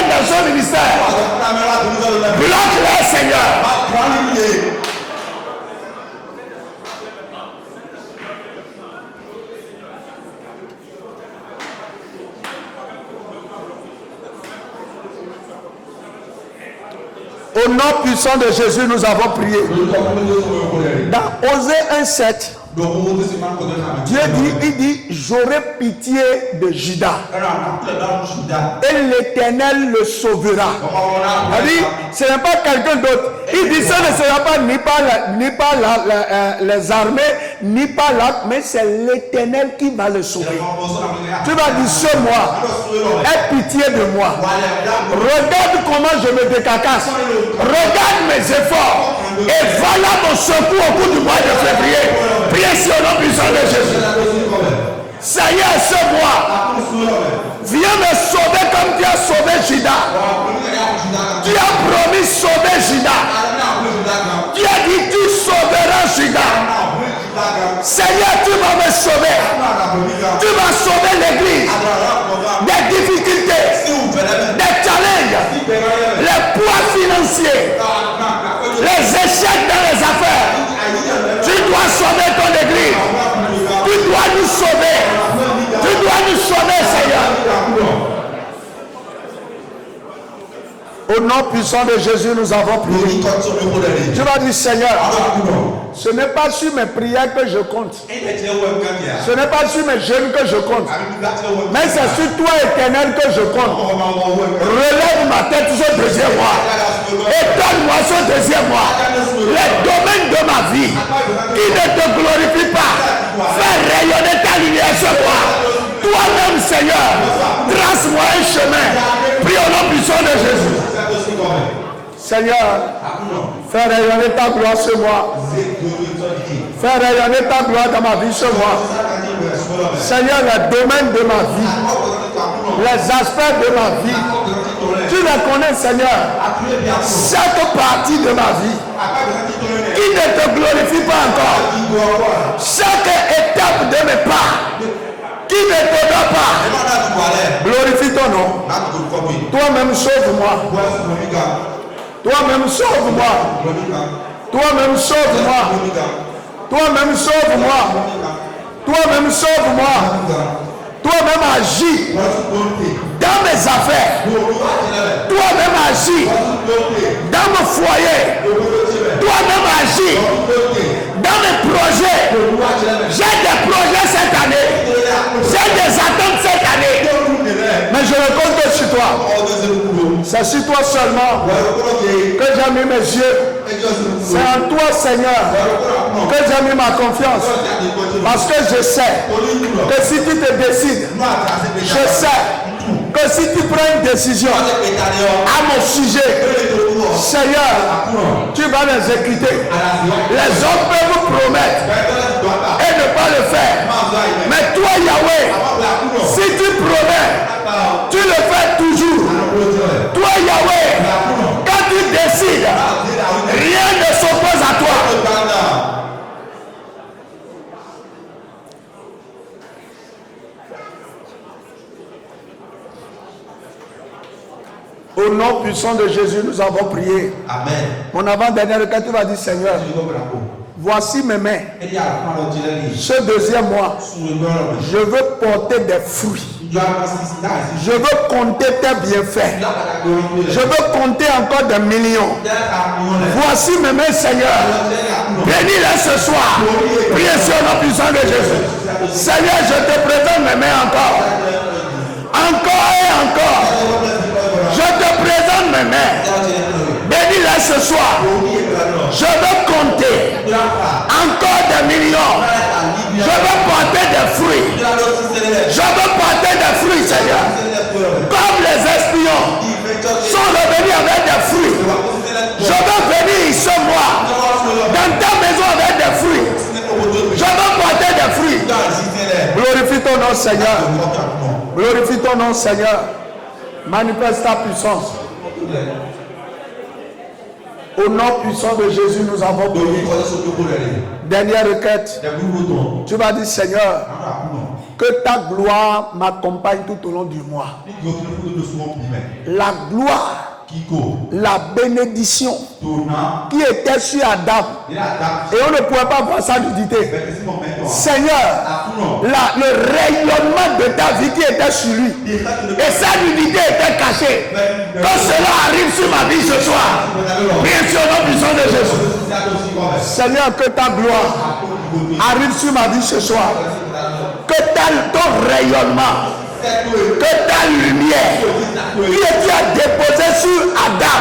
bloquent dans son ministère. Bloque-les, Seigneur. Au nom puissant de Jésus, nous avons prié. Dans Osée 1,7, Dieu dit, il dit, j'aurai pitié de Juda et l'Éternel le sauvera. C'est-à-dire, ce n'est pas quelqu'un d'autre. Il dit, ce ne sera pas ni par les armées, ni par l'arc, mais c'est l'Éternel qui va le sauver. Tu vas dire, ce moi, aie pitié de moi. Regarde comment je me décacasse. Regarde mes efforts. Et voilà mon secours au cours du mois de février. Priez sur le nom puissant de Jésus. Ça y est, ce mois, viens me sauver comme tu as sauvé Juda. Tu as promis sauver Juda. Tu as dit tu sauveras Juda. Seigneur, tu vas me sauver. Tu vas sauver l'église des difficultés, des challenges, les poids financiers, les échecs dans les affaires. Tu dois sauver ton église. Tu dois nous sauver. Tu dois nous sauver, Seigneur. Au nom puissant de Jésus, nous avons prié. Je vais dire, Seigneur, ce n'est pas sur mes prières que je compte. Ce n'est pas sur mes jeûnes que je compte. Mais c'est sur toi, Éternel, que je compte. Relève ma tête ce deuxième mois. Et donne-moi ce deuxième mois les domaines de ma vie qui ne te glorifient pas. Fais rayonner ta lumière ce mois. Toi-même, Seigneur, trace-moi un chemin. Prie au nom puissant de Jésus. Seigneur, fais rayonner ta gloire ce mois. Fais rayonner ta gloire dans ma vie ce mois. Seigneur, les domaines de ma vie, les aspects de ma vie, tu les connais, Seigneur. Chaque partie de ma vie qui ne te glorifie pas encore. Chaque étape de mes pas qui ne t'honore pas. Glorifie ton nom. Toi-même sauve-moi. Toi-même sauve-moi. Toi-même sauve-moi. Toi-même sauve-moi. Toi-même sauve-moi. Toi-même agis dans mes affaires. Toi-même agis dans mon foyer. Toi-même agis dans mes projets. J'ai des projets cette année. J'ai des attentes cette année. Mais je ne compte que sur toi. C'est sur toi seulement que j'ai mis mes yeux. C'est en toi, Seigneur, que j'ai mis ma confiance. Parce que je sais que si tu te décides, je sais que si tu prends une décision à mon sujet, Seigneur, tu vas l'exécuter. Les hommes peuvent vous promettre et ne pas le faire. Mais toi, Yahweh, si tu promets, tu le fais toujours. Toi, Yahweh, quand tu décides, rien ne s'oppose à toi. Au nom puissant de Jésus, nous avons prié. Amen. Mon avant-dernière requête, tu vas dire, Seigneur, voici mes mains. Ce deuxième mois, je veux porter des fruits. Je veux compter tes bienfaits. Je veux compter encore des millions. Voici mes mains, Seigneur. Bénis-les ce soir. Priez sur le nom puissant de Jésus. Seigneur, je te présente mes mains encore. Encore et encore. Je te présente mes mains. Bénis-les ce soir. Je veux compter encore des millions. Je veux porter des fruits. Je veux porter des fruits, Seigneur. Comme les espions sont revenus avec des fruits. Je veux venir ce mois dans ta maison avec des fruits. Je veux porter des fruits. Glorifie ton nom, Seigneur. Glorifie ton nom, Seigneur. Manifeste ta puissance. Au nom puissant de Jésus, nous avons prié. Dernière requête. Tu vas dire, Seigneur, Que ta gloire m'accompagne tout au long du mois. La gloire, la bénédiction qui était sur Adam, et on ne pouvait pas voir sa nudité. Seigneur, le rayonnement de ta vie qui était sur lui, et sa nudité était cachée. Quand cela arrive sur ma vie ce soir, bien sûr, au nom puissant de Jésus. Seigneur, que ta gloire arrive sur ma vie ce soir. Que ton rayonnement, que ta lumière qui était déposée sur Adam,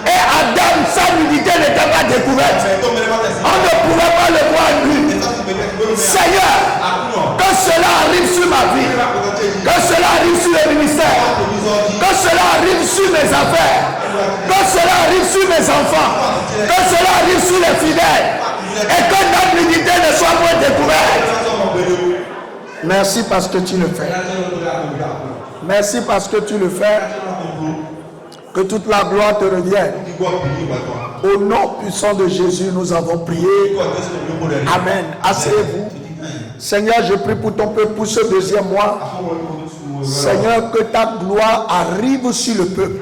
et Adam, sa nudité n'était pas découverte, on ne pouvait pas le voir nu. Seigneur, que cela arrive sur ma vie, que cela arrive sur le ministère, que cela arrive sur mes affaires, que cela arrive sur mes enfants, que cela arrive sur les fidèles, et que notre nudité ne soit pas découverte. Merci parce que tu le fais. Merci parce que tu le fais. Que toute la gloire te revienne. Au nom puissant de Jésus, nous avons prié. Amen. Asseyez-vous. Seigneur, je prie pour ton peuple pour ce deuxième mois. Seigneur, que ta gloire arrive sur le peuple.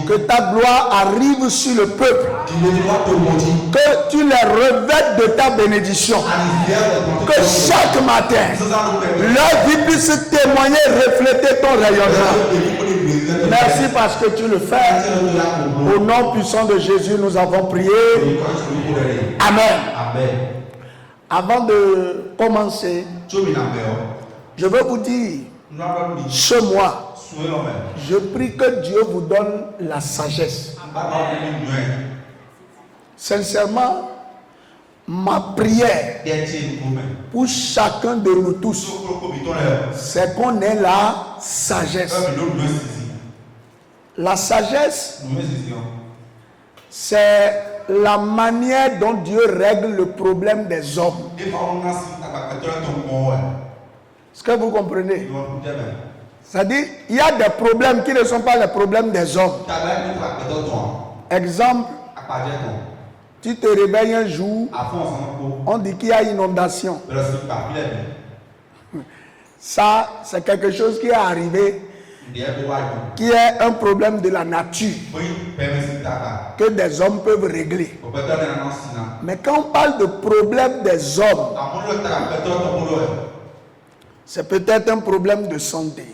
Que ta gloire arrive sur le peuple. Que tu les revêtes de ta bénédiction. Que chaque matin, leur vie puisse témoigner, refléter ton rayonnement. Merci parce que tu le fais. Au nom puissant de Jésus, nous avons prié. Amen. Avant de commencer, je veux vous dire, ce mois, je prie que Dieu vous donne la sagesse. Sincèrement, ma prière pour chacun de nous tous, c'est qu'on ait la sagesse. La sagesse, c'est la manière dont Dieu règle le problème des hommes. Est-ce que vous comprenez? C'est-à-dire, il y a des problèmes qui ne sont pas les problèmes des hommes. Exemple, tu te réveilles un jour, on dit qu'il y a inondation. Ça, c'est quelque chose qui est arrivé, qui est un problème de la nature, que des hommes peuvent régler. Mais quand on parle de problème des hommes, c'est peut-être un problème de santé,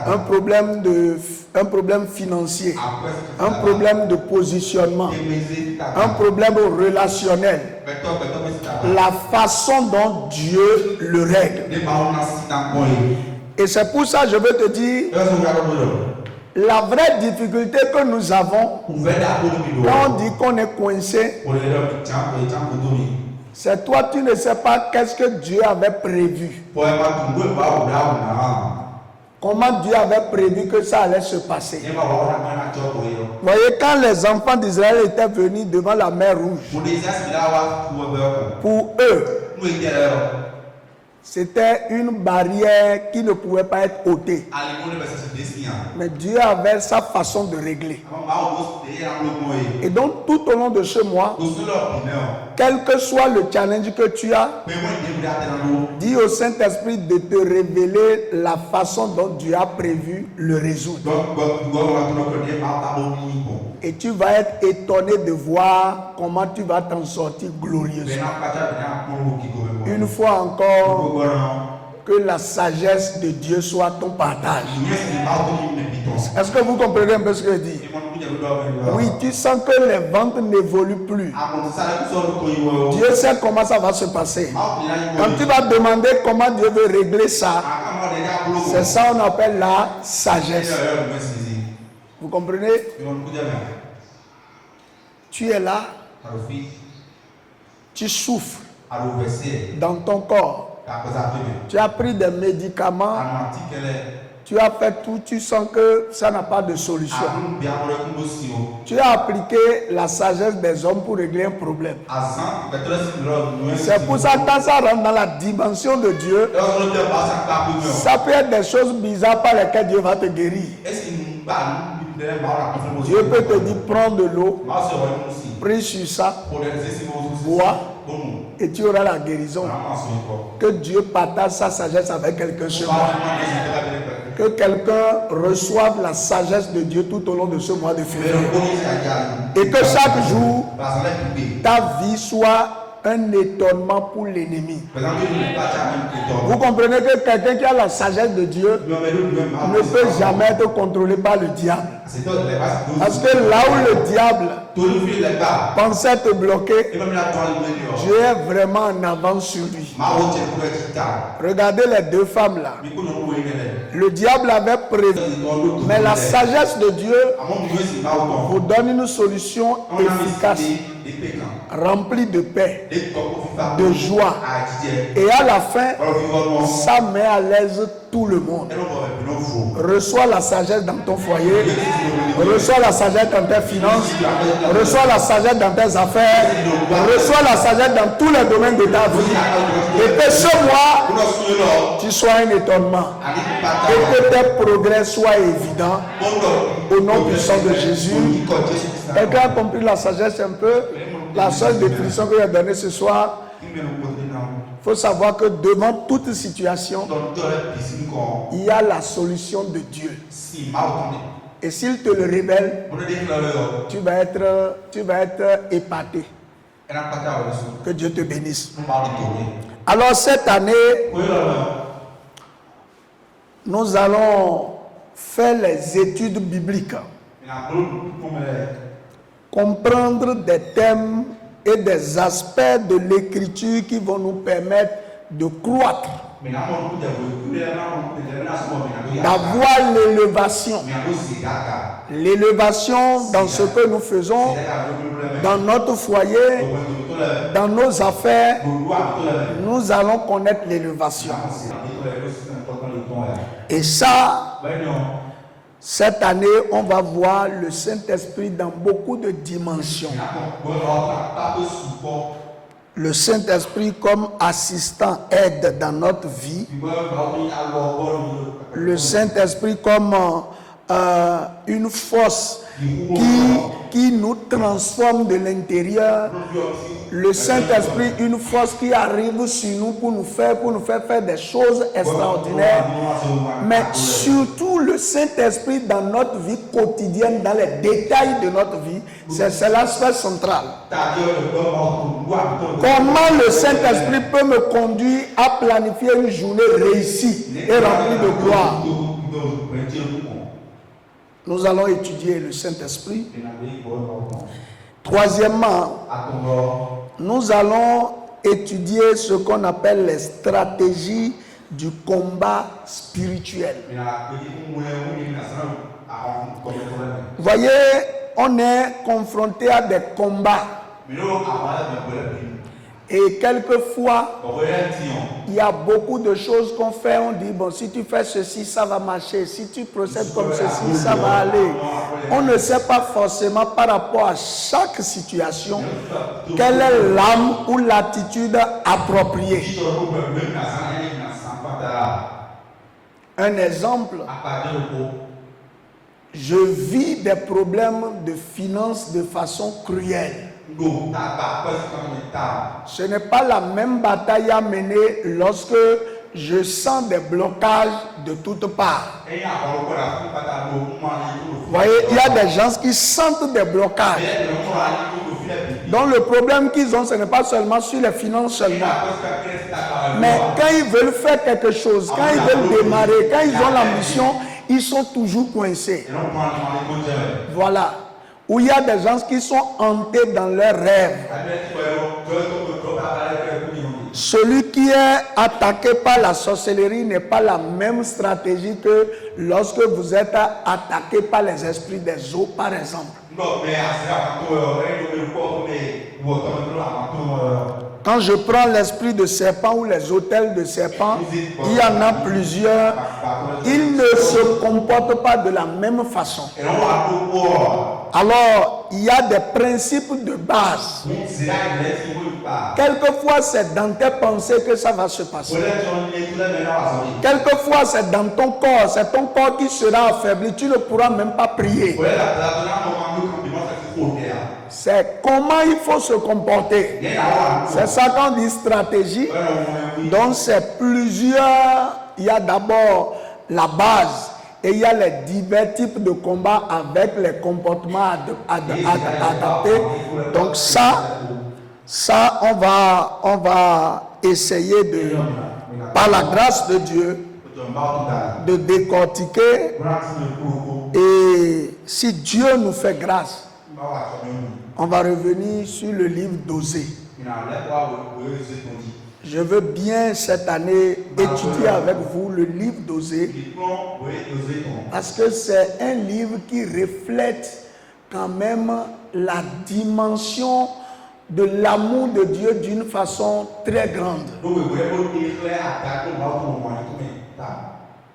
un problème financier, un problème de positionnement, un problème relationnel. La façon dont Dieu le règle. Et c'est pour ça que je veux te dire, la vraie difficulté que nous avons, quand on dit qu'on est coincé, c'est toi, tu ne sais pas qu'est-ce que Dieu avait prévu. Comment Dieu avait prévu que ça allait se passer. Vous voyez, quand les enfants d'Israël étaient venus devant la mer Rouge, pour eux, c'était une barrière qui ne pouvait pas être ôtée. Mais Dieu avait sa façon de régler. Et donc, tout au long de ce mois, quel que soit le challenge que tu as, dis au Saint-Esprit de te révéler la façon dont Dieu a prévu le résoudre. Et tu vas être étonné de voir comment tu vas t'en sortir glorieusement. Une fois encore, que la sagesse de Dieu soit ton partage. Est-ce que vous comprenez un peu ce que je dis? Oui, tu sens que les ventes n'évoluent plus. Dieu sait comment ça va se passer. Quand tu vas demander comment Dieu veut régler ça, c'est ça qu'on appelle la sagesse. Vous comprenez? Tu es là, tu souffres dans ton corps. Tu as pris des médicaments, tu as fait tout, tu sens que ça n'a pas de solution. Tu as appliqué la sagesse des hommes pour régler un problème. C'est pour ça que quand ça rentre dans la dimension de Dieu, ça peut être des choses bizarres par lesquelles Dieu va te guérir. Dieu peut te dire prends de l'eau, prie sur ça, bois. et tu auras la guérison. Que Dieu partage sa sagesse avec quelqu'un ce mois. Que quelqu'un reçoive la sagesse de Dieu tout au long de ce mois de février. Et que chaque jour, ta vie soit un étonnement pour l'ennemi. Vous comprenez que quelqu'un qui a la sagesse de Dieu ne peut jamais être contrôlé par le diable. Parce que là où le diable pensait te bloquer, Dieu est vraiment en avance sur lui. Regardez les deux femmes là. Le diable avait prévu, mais la sagesse de Dieu vous donne une solution efficace, remplie de paix, de joie. Et à la fin, ça met à l'aise tout le monde. Reçois la sagesse dans ton foyer, reçois la sagesse dans tes finances, reçois la sagesse dans tes affaires, reçois la sagesse dans tous les domaines de ta vie. Et que ce mois, tu sois un étonnement. Et que tes progrès soient évidents. Au nom puissant de Jésus. Quelqu'un a compris la sagesse un peu? La seule définition que j'ai donnée ce soir, il faut savoir que devant toute situation, il y a la solution de Dieu. Et s'il te le révèle, tu vas être épaté. Que Dieu te bénisse. Alors cette année, nous allons faire les études bibliques. Comprendre des thèmes et des aspects de l'écriture qui vont nous permettre de croître, d'avoir l'élévation. L'élévation dans ce que nous faisons, dans notre foyer, dans nos affaires, nous allons connaître l'élévation. Et ça, cette année, on va voir le Saint-Esprit dans beaucoup de dimensions. Le Saint-Esprit comme assistant, aide dans notre vie. Le Saint-Esprit comme une force qui nous transforme de l'intérieur. Le Saint-Esprit, une force qui arrive sur nous pour nous faire faire des choses extraordinaires. Mais surtout le Saint-Esprit dans notre vie quotidienne, dans les détails de notre vie, c'est l'aspect central. Comment le Saint-Esprit peut me conduire à planifier une journée réussie et remplie de gloire? Nous allons étudier le Saint-Esprit. Troisièmement, nous allons étudier ce qu'on appelle les stratégies du combat spirituel. Vous voyez, on est confronté à des combats. Et quelquefois, il y a beaucoup de choses qu'on fait. On dit, bon, si tu fais ceci, ça va marcher. Si tu procèdes comme ceci, ça va aller. On ne sait pas forcément par rapport à chaque situation quelle est l'âme ou l'attitude appropriée. Un exemple, je vis des problèmes de finances de façon cruelle. Ce n'est pas la même bataille à mener lorsque je sens des blocages de toutes parts. Vous voyez, il y a des gens qui sentent des blocages. Donc le problème qu'ils ont, ce n'est pas seulement sur les finances seulement. Mais quand ils veulent faire quelque chose, quand ils veulent démarrer, quand ils ont l'ambition, ils sont toujours coincés. Voilà. Où il y a des gens qui sont hantés dans leurs rêves. Celui qui est attaqué par la sorcellerie n'est pas la même stratégie que lorsque vous êtes attaqué par les esprits des eaux, par exemple. Quand je prends l'esprit de serpent ou les autels de serpent, il y en a plusieurs. Ils ne se comportent pas de la même façon. Alors, il y a des principes de base. Quelquefois, c'est dans tes pensées que ça va se passer. Quelquefois, c'est dans ton corps. C'est ton corps qui sera affaibli. Tu ne pourras même pas prier. c'est comment il faut se comporter. C'est ça qu'on dit stratégie. Donc c'est plusieurs. Il y a d'abord la base et il y a les divers types de combats avec les comportements adaptés. Donc ça on va essayer de, par la grâce de Dieu, de décortiquer. Et si Dieu nous fait grâce, on va revenir sur le livre d'Osée. Je veux bien cette année étudier avec vous le livre d'Osée, parce que c'est un livre qui reflète quand même la dimension de l'amour de Dieu d'une façon très grande.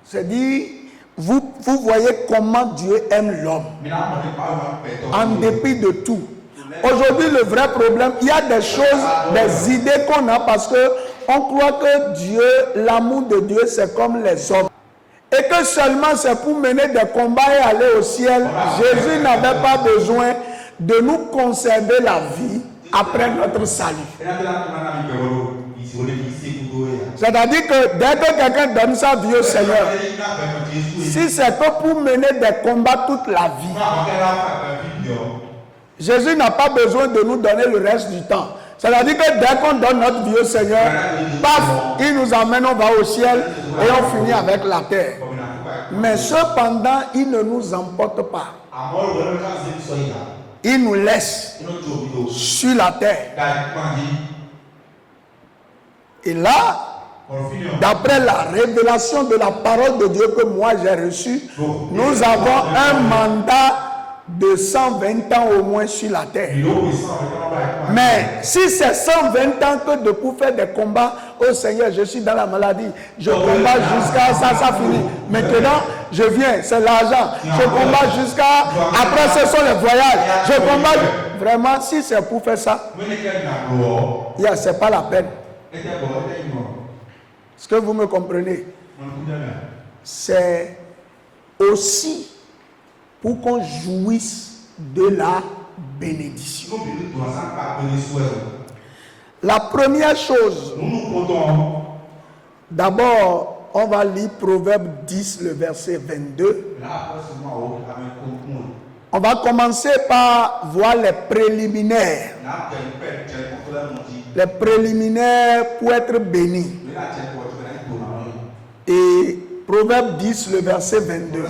C'est-à-dire, vous voyez comment Dieu aime l'homme, en dépit de tout. Aujourd'hui, le vrai problème, il y a des choses, des idées qu'on a parce qu'on croit que Dieu, l'amour de Dieu, c'est comme les hommes. Et que seulement c'est pour mener des combats et aller au ciel. Jésus n'avait pas besoin de nous conserver la vie après notre salut. C'est-à-dire que dès que quelqu'un donne sa vie au Seigneur, si c'est que pour mener des combats toute la vie, Jésus n'a pas besoin de nous donner le reste du temps. C'est-à-dire que dès qu'on donne notre vie au Seigneur, paf, il nous amène, on va au ciel et on finit avec la terre. Mais cependant, il ne nous emporte pas. Il nous laisse sur la terre. Et là, d'après la révélation de la parole de Dieu que moi j'ai reçue, nous avons un mandat de 120 ans au moins sur la terre. Mais si c'est 120 ans que de pour faire des combats, oh Seigneur, je suis dans la maladie, je combats jusqu'à ça finit. Maintenant, je viens, c'est l'argent. Je combats jusqu'à... Après, ce sont les voyages. Je combats... Vraiment, si c'est pour faire ça, c'est pas la peine. Est-ce que vous me comprenez? C'est aussi pour qu'on jouisse de la bénédiction. La première chose, d'abord, on va lire Proverbe 10, le verset 22. On va commencer par voir les préliminaires. Les préliminaires pour être bénis. Et Proverbe 10, le verset 22.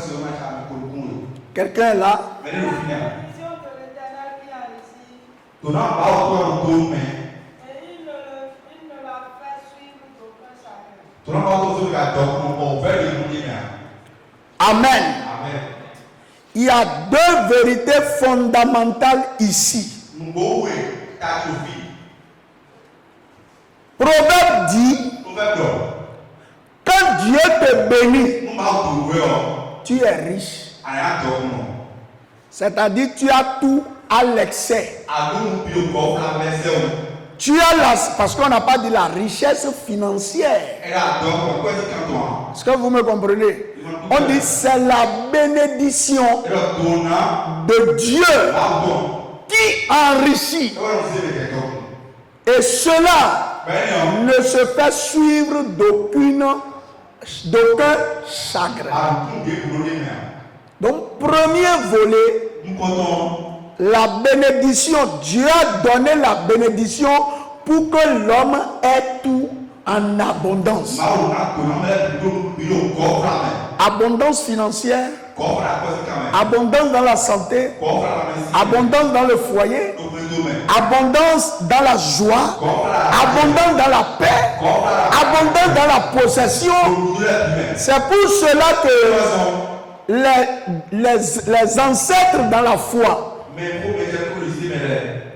Quelqu'un est là? Amen. Il y a deux vérités fondamentales ici. Proverbe dit, quand Dieu te bénit, tu es riche. C'est-à-dire tu as tout à l'excès. Tu as parce qu'on n'a pas dit la richesse financière. Est-ce que vous me comprenez? On dit c'est la bénédiction de Dieu qui enrichit. Et cela ne se fait suivre d'aucun chagrin. Donc, premier volet, la bénédiction. Dieu a donné la bénédiction pour que l'homme ait tout en abondance. Abondance financière, abondance dans la santé, abondance dans le foyer, abondance dans la joie, abondance dans la paix, abondance dans la possession. C'est pour cela que les ancêtres dans la foi,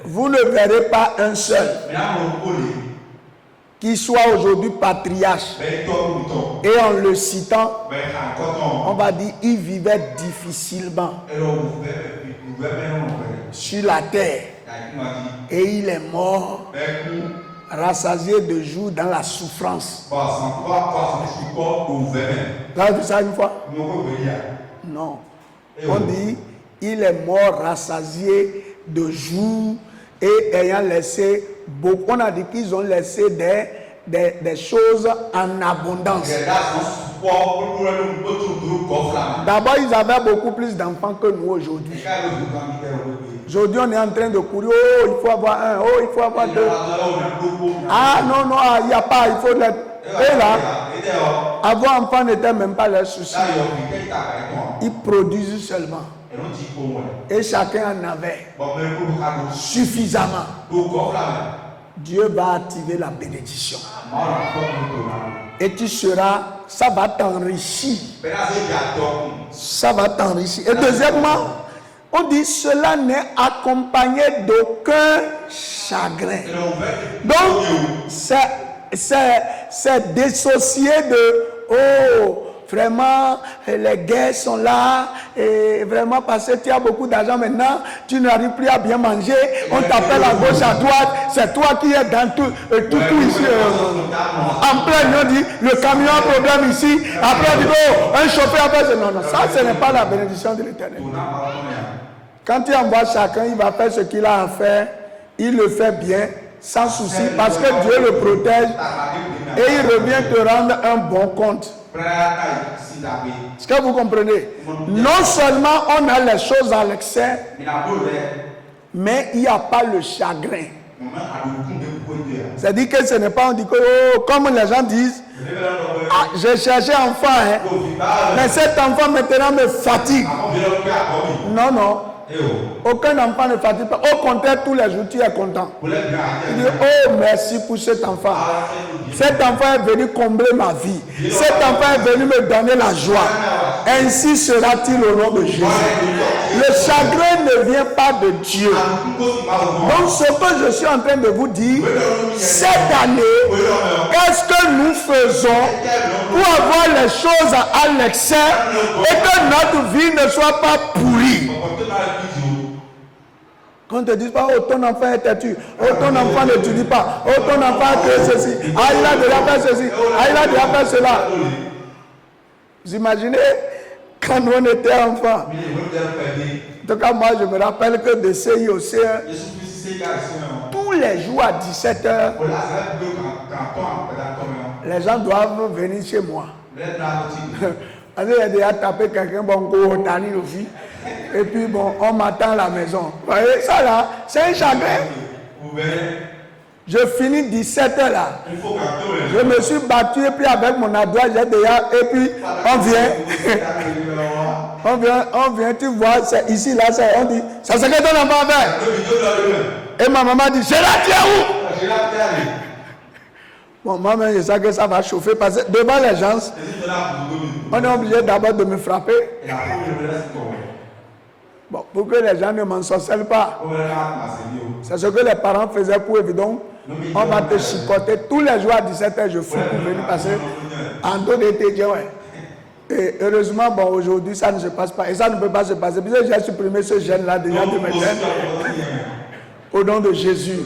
vous ne verrez pas un seul qui soit aujourd'hui patriarche. Et en le citant, on va dire il vivait difficilement sur la terre. Et il est mort, rassasié de jour dans la souffrance. Vous avez vu ça une fois? Non. On dit il est mort rassasié de jours et ayant laissé beaucoup, on a dit qu'ils ont laissé des choses en abondance. D'abord, ils avaient beaucoup plus d'enfants que nous aujourd'hui. Aujourd'hui, on est en train de courir. Oh, il faut avoir un. Oh, il faut avoir deux. Ah, non, non, il n'y a pas. Il faut les... Et là, avoir enfant n'était même pas leur souci. Ils produisent seulement. Et chacun en avait suffisamment. Dieu va activer la bénédiction. Et tu seras, ça va t'enrichir. Ça va t'enrichir. Et deuxièmement, on dit cela n'est accompagné d'aucun chagrin. Donc, c'est dissocié de oh, vraiment, les guerres sont là, et vraiment, parce que tu as beaucoup d'argent maintenant, tu n'arrives plus à bien manger, on t'appelle à gauche, à droite, c'est toi qui es dans tout ici. En plein, on dit, le camion a problème ici, après on dit, oh, un chauffeur a fait, non, ça, ce n'est pas la bénédiction de l'Éternel. Quand tu envoies chacun, il va faire ce qu'il a à faire, il le fait bien, sans souci, parce que Dieu le protège, et il revient te rendre un bon compte. Est-ce que vous comprenez? Non seulement on a les choses à l'excès, mais il n'y a pas le chagrin. C'est-à-dire que ce n'est pas, on dit que, oh, comme les gens disent, ah, j'ai cherché enfant, hein, mais cet enfant maintenant me fatigue. Non, non. Aucun enfant ne fatigue pas. Au contraire, tous les jours, tu es content. Tu dis, oh, merci pour cet enfant. Cet enfant est venu combler ma vie. Cet enfant est venu me donner la joie. Ainsi sera-t-il au nom de Jésus. Le chagrin ne vient pas de Dieu. Donc, ce que je suis en train de vous dire, cette année, qu'est-ce que nous faisons pour avoir les choses à l'excès et que notre vie ne soit pas pourrie? Qu'on ne te dise pas, oh, ton enfant est têtu, oh, ton enfant n'étudie pas, oh, ton enfant a fait ceci, ah, il a déjà fait ceci, ah, il a déjà fait cela. Vous imaginez, quand on était enfant, en tout cas, moi, je me rappelle que de CI au CE, tous les jours à 17h, les gens doivent venir chez moi. Il y a déjà tapé quelqu'un, bon, et puis bon, on m'attend à la maison. Vous voyez, ça là, c'est un chagrin. Je finis 17h là. Je me suis battu et puis avec mon adroit, j'ai déjà, et puis on vient, tu vois, c'est ici là, on dit, ça c'est que ton enfant fait. Et ma maman dit, c'est là, tu es où? Bon, moi-même, je sais que ça va chauffer parce que devant les gens, on est obligé d'abord de me frapper. Bon, pour que les gens ne m'en sorcellent pas. C'est ce que les parents faisaient pour évidemment. On va te chicoter tous les jours à 17h, je fous pour venir passer en dos d'été. Ouais. Et heureusement, bon, aujourd'hui, ça ne se passe pas. Et ça ne peut pas se passer. Parce que j'ai supprimé ce gène-là déjà de matin. Au nom de Jésus.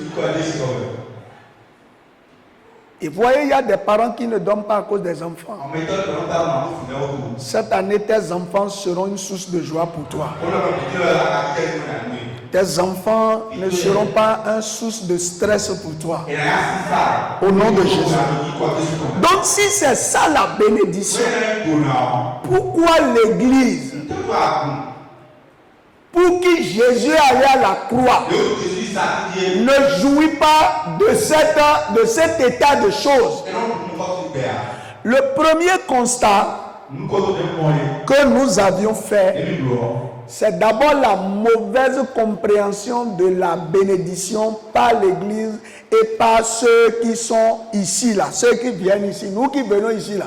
Et vous voyez, il y a des parents qui ne dorment pas à cause des enfants. Cette année, tes enfants seront une source de joie pour toi. Tes enfants ne seront pas une source de stress pour toi. Au nom de Jésus. Donc, si c'est ça la bénédiction, pourquoi l'Église, pour qui Jésus allait à la croix, ne jouit pas de cet état de choses? Le premier constat que nous avions fait, c'est d'abord la mauvaise compréhension de la bénédiction par l'Église et par ceux qui sont ici, là, ceux qui viennent ici, nous qui venons ici, là.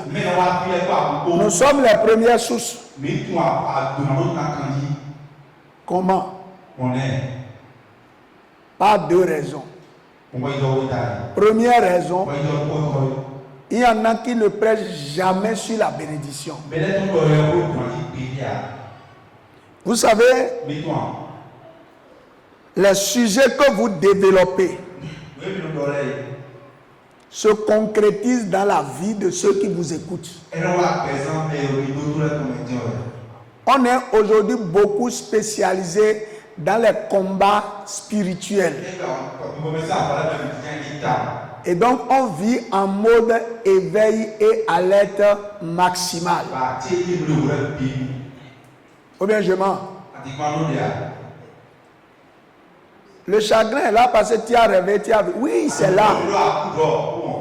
Nous sommes les premières sources. Comment? Par deux raisons. Première raison, il y en a qui ne prêchent jamais sur la bénédiction. Vous savez, les sujets que vous développez se concrétisent dans la vie de ceux qui vous écoutent. On est aujourd'hui beaucoup spécialisé dans les combats spirituels. Et donc, on vit en mode éveil et alerte maximale. Ou bien je mens. Le chagrin est là parce que tu as rêvé, tu as vu. Oui, c'est là.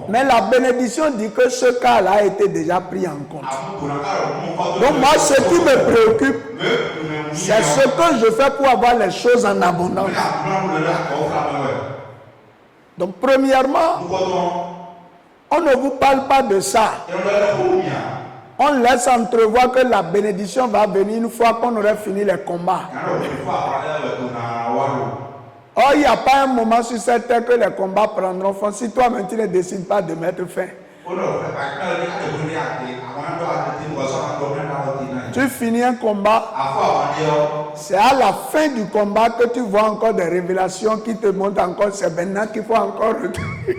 Mais la bénédiction dit que ce cas-là a été déjà pris en compte. Donc moi, ce qui me préoccupe, c'est ce que je fais pour avoir les choses en abondance. Donc premièrement, on ne vous parle pas de ça. On laisse entrevoir que la bénédiction va venir une fois qu'on aurait fini les combats. Or, il n'y a pas un moment sur cette terre que les combats prendront fin si toi-même tu ne décides pas de mettre fin. Tu finis un combat, c'est à la fin du combat que tu vois encore des révélations qui te montrent encore, c'est maintenant qu'il faut encore retourner.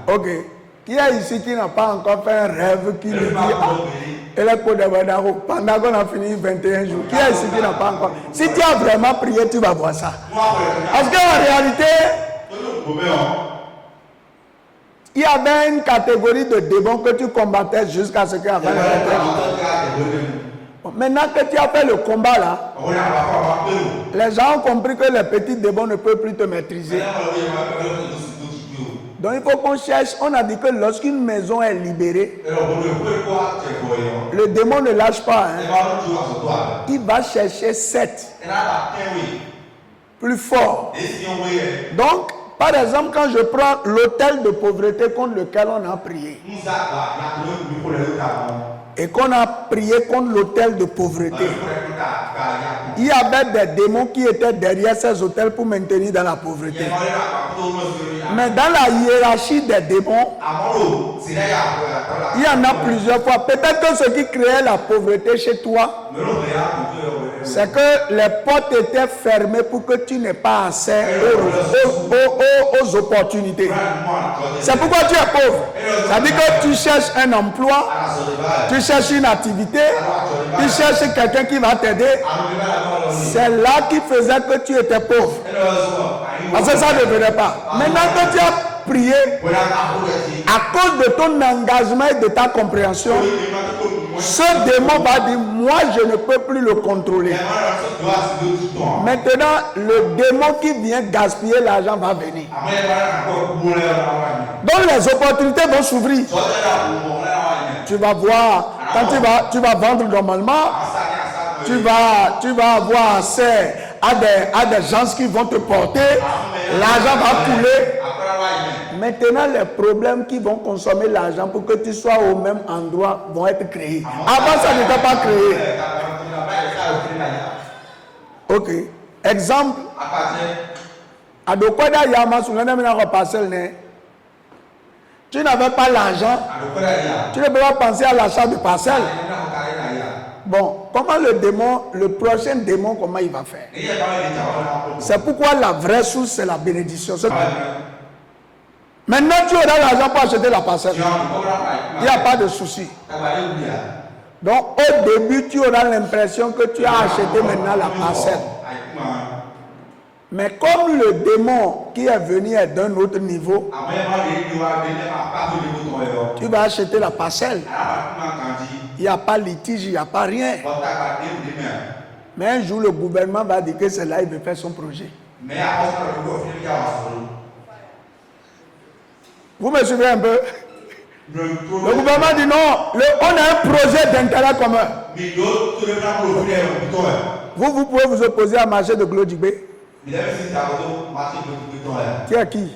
Ok. Qui est ici qui n'a pas encore fait un rêve qui lui dit pendant qu'on a fini 21 jours? Qui est ici qui n'a pas encore? Si tu as vraiment prié, tu vas voir ça. Parce qu'en réalité, il y avait une catégorie de démons que tu combattais jusqu'à ce qu'il y avait maintenant que tu as fait le combat là, les gens ont compris que les petits démons ne peuvent plus te maîtriser. Donc il faut qu'on cherche, on a dit que lorsqu'une maison est libérée, le démon ne lâche pas. Il va chercher 7 plus forts. Donc, par exemple, quand je prends l'autel de pauvreté contre lequel on a prié, et qu'on a prié contre l'autel de pauvreté, il y avait des démons qui étaient derrière ces autels pour maintenir dans la pauvreté. Mais dans la hiérarchie des démons, il y en a plusieurs fois. Peut-être que ce qui créait la pauvreté chez toi, c'est que les portes étaient fermées pour que tu n'aies pas accès aux opportunités. C'est pourquoi tu es pauvre. Ça veut dire que tu cherches un emploi, tu cherches une activité, tu cherches quelqu'un qui va t'aider. C'est là qui faisait que tu étais pauvre. Parce que ça ne venait pas. Maintenant que tu as prié, à cause de ton engagement et de ta compréhension, ce démon va dire, moi je ne peux plus le contrôler. Maintenant, le démon qui vient gaspiller l'argent va venir. Donc les opportunités vont s'ouvrir. Tu vas voir, quand tu vas vendre normalement, tu vas avoir accès à des gens qui vont te porter, l'argent va couler. Maintenant, les problèmes qui vont consommer l'argent pour que tu sois au même endroit vont être créés. Avant, ça n'était pas créé. Ok. Exemple. Tu n'avais pas l'argent. Tu ne peux pas penser à l'achat de parcelle. Bon, comment le prochain démon, comment il va faire? C'est pourquoi la vraie source, c'est la bénédiction. Maintenant, tu auras l'argent pour acheter la parcelle. Il n'y a pas de souci. Donc, au début, tu auras l'impression que tu as acheté maintenant la parcelle. Mais comme le démon qui est venu est d'un autre niveau, tu vas acheter la parcelle. Il n'y a pas litige, il n'y a pas rien. Mais un jour, le gouvernement va dire que c'est là qu'il veut faire son projet. Vous me suivez un peu? Le gouvernement dit non, on a un projet d'intérêt commun. Vous pouvez vous opposer à marché de Glodibé. Tu es qui?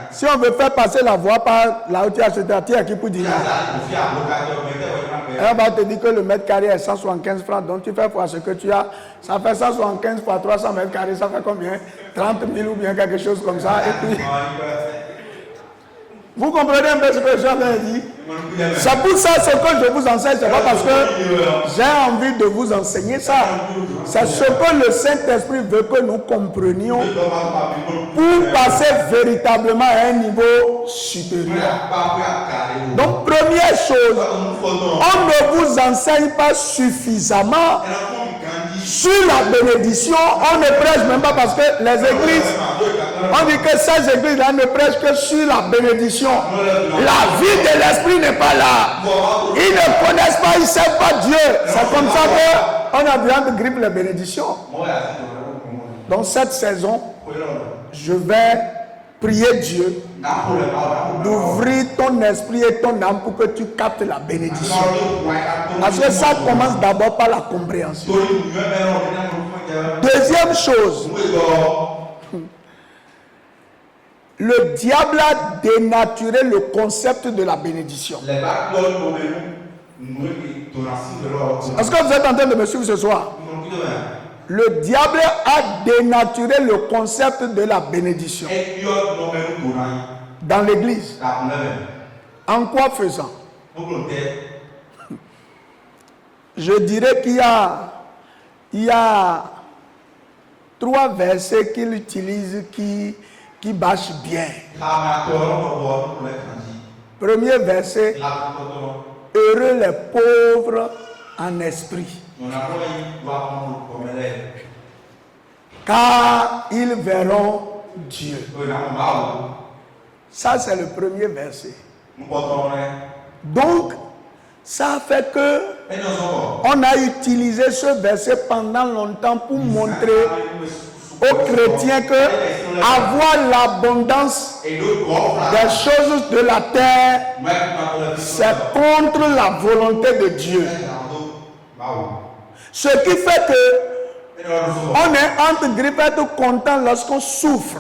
Si on veut faire passer la voie par là où tu as acheté, tu es qui pour dire non? On va te dire que le mètre carré est 175 francs, donc tu fais fois ce que tu as. Ça fait 175 fois 300 mètres carrés, ça fait combien? 30 000 ou bien quelque chose comme ça. Et puis, Vous comprenez un peu ce que je viens dit? C'est pour ça ce que je vous enseigne, c'est pas parce que j'ai envie de vous enseigner ça. C'est ce que le Saint-Esprit veut que nous comprenions pour passer véritablement à un niveau supérieur. Donc, première chose, on ne vous enseigne pas suffisamment sur la bénédiction. On ne prêche même pas parce que les églises, on dit que ces églises-là ne prêchent que sur la bénédiction. La vie de l'esprit n'est pas là. Ils ne connaissent pas, ils ne savent pas Dieu. C'est comme ça qu'on a besoin de gripper les bénédictions. Dans cette saison, je vais prier Dieu d'ouvrir ton esprit et ton âme pour que tu captes la bénédiction. Parce que ça commence d'abord par la compréhension. Deuxième chose, le diable a dénaturé le concept de la bénédiction. Est-ce que vous êtes en train de me suivre ce soir? Le diable a dénaturé le concept de la bénédiction dans l'église. En quoi faisant? Je dirais qu'il y a 3 versets qu'il utilise qui bâchent bien. Premier verset, heureux les pauvres en esprit, car ils verront Dieu. Ça, c'est le premier verset. Donc, ça fait que on a utilisé ce verset pendant longtemps pour montrer aux chrétiens que avoir l'abondance des choses de la terre, c'est contre la volonté de Dieu. Ce qui fait que on est entre grippes être content lorsqu'on souffre.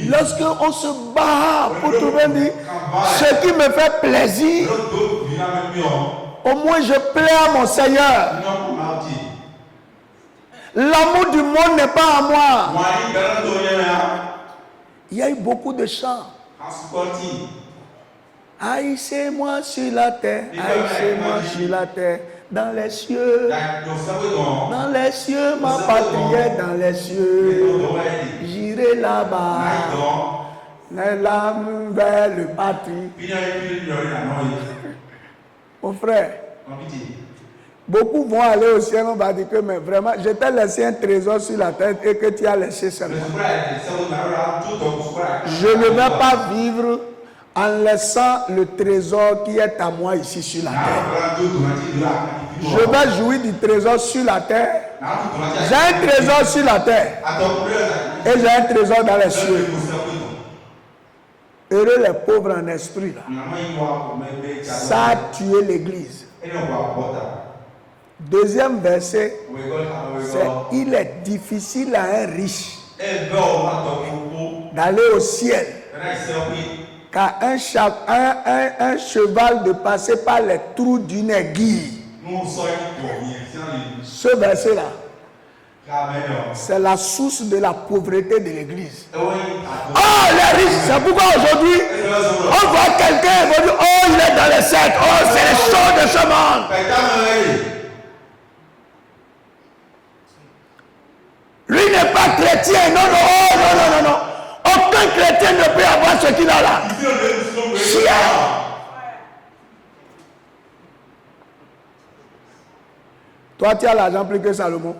Lorsqu'on se bat pour trouver dire ce qui me fait plaisir, au moins je plais à mon Seigneur. L'amour du monde n'est pas à moi. Il y a eu beaucoup de chants. Haïssez-moi sur la terre, haïssez-moi sur la terre, dans les cieux. Dans les cieux, ma patrie est dans les cieux. J'irai là-bas, les larmes vers le patrie. Mon frère, beaucoup vont aller au ciel, on va dire que mais vraiment, je t'ai laissé un trésor sur la tête et que tu as laissé seulement. Je ne vais pas vivre en laissant le trésor qui est à moi ici sur la terre. Je vais jouir du trésor sur la terre. J'ai un trésor sur la terre et j'ai un trésor dans les cieux. Heureux les pauvres en esprit là. Ça a tué l'église. Deuxième verset, c'est il est difficile à un riche d'aller au ciel, car un cheval de passer par les trous d'une aiguille. Ce verset-là, c'est la source de la pauvreté de l'église. Oh, les riches, c'est pourquoi aujourd'hui, on voit quelqu'un et on dit, oh, il est dans les sectes, oh, c'est les choses de ce monde. Lui n'est pas chrétien, non, non, oh, non, non, non, non. Aucun chrétien ne peut avoir ce qu'il a là. Chien. Toi, tu as l'argent plus que Salomon.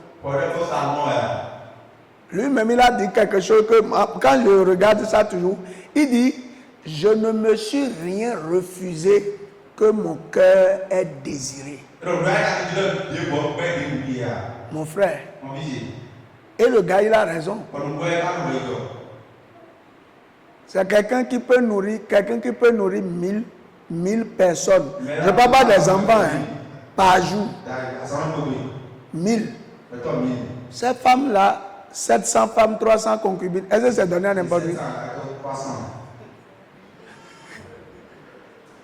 Lui-même, il a dit quelque chose que, quand je regarde ça toujours, il dit, je ne me suis rien refusé que mon cœur ait désiré. Mon frère. Et le gars, il a raison. C'est quelqu'un qui peut nourrir, 1000 personnes. Je ne parle pas des enfants, hein, par jour. 1000. Ces femmes-là, 700 femmes, 300 concubines, est-ce que c'est donné à n'importe qui?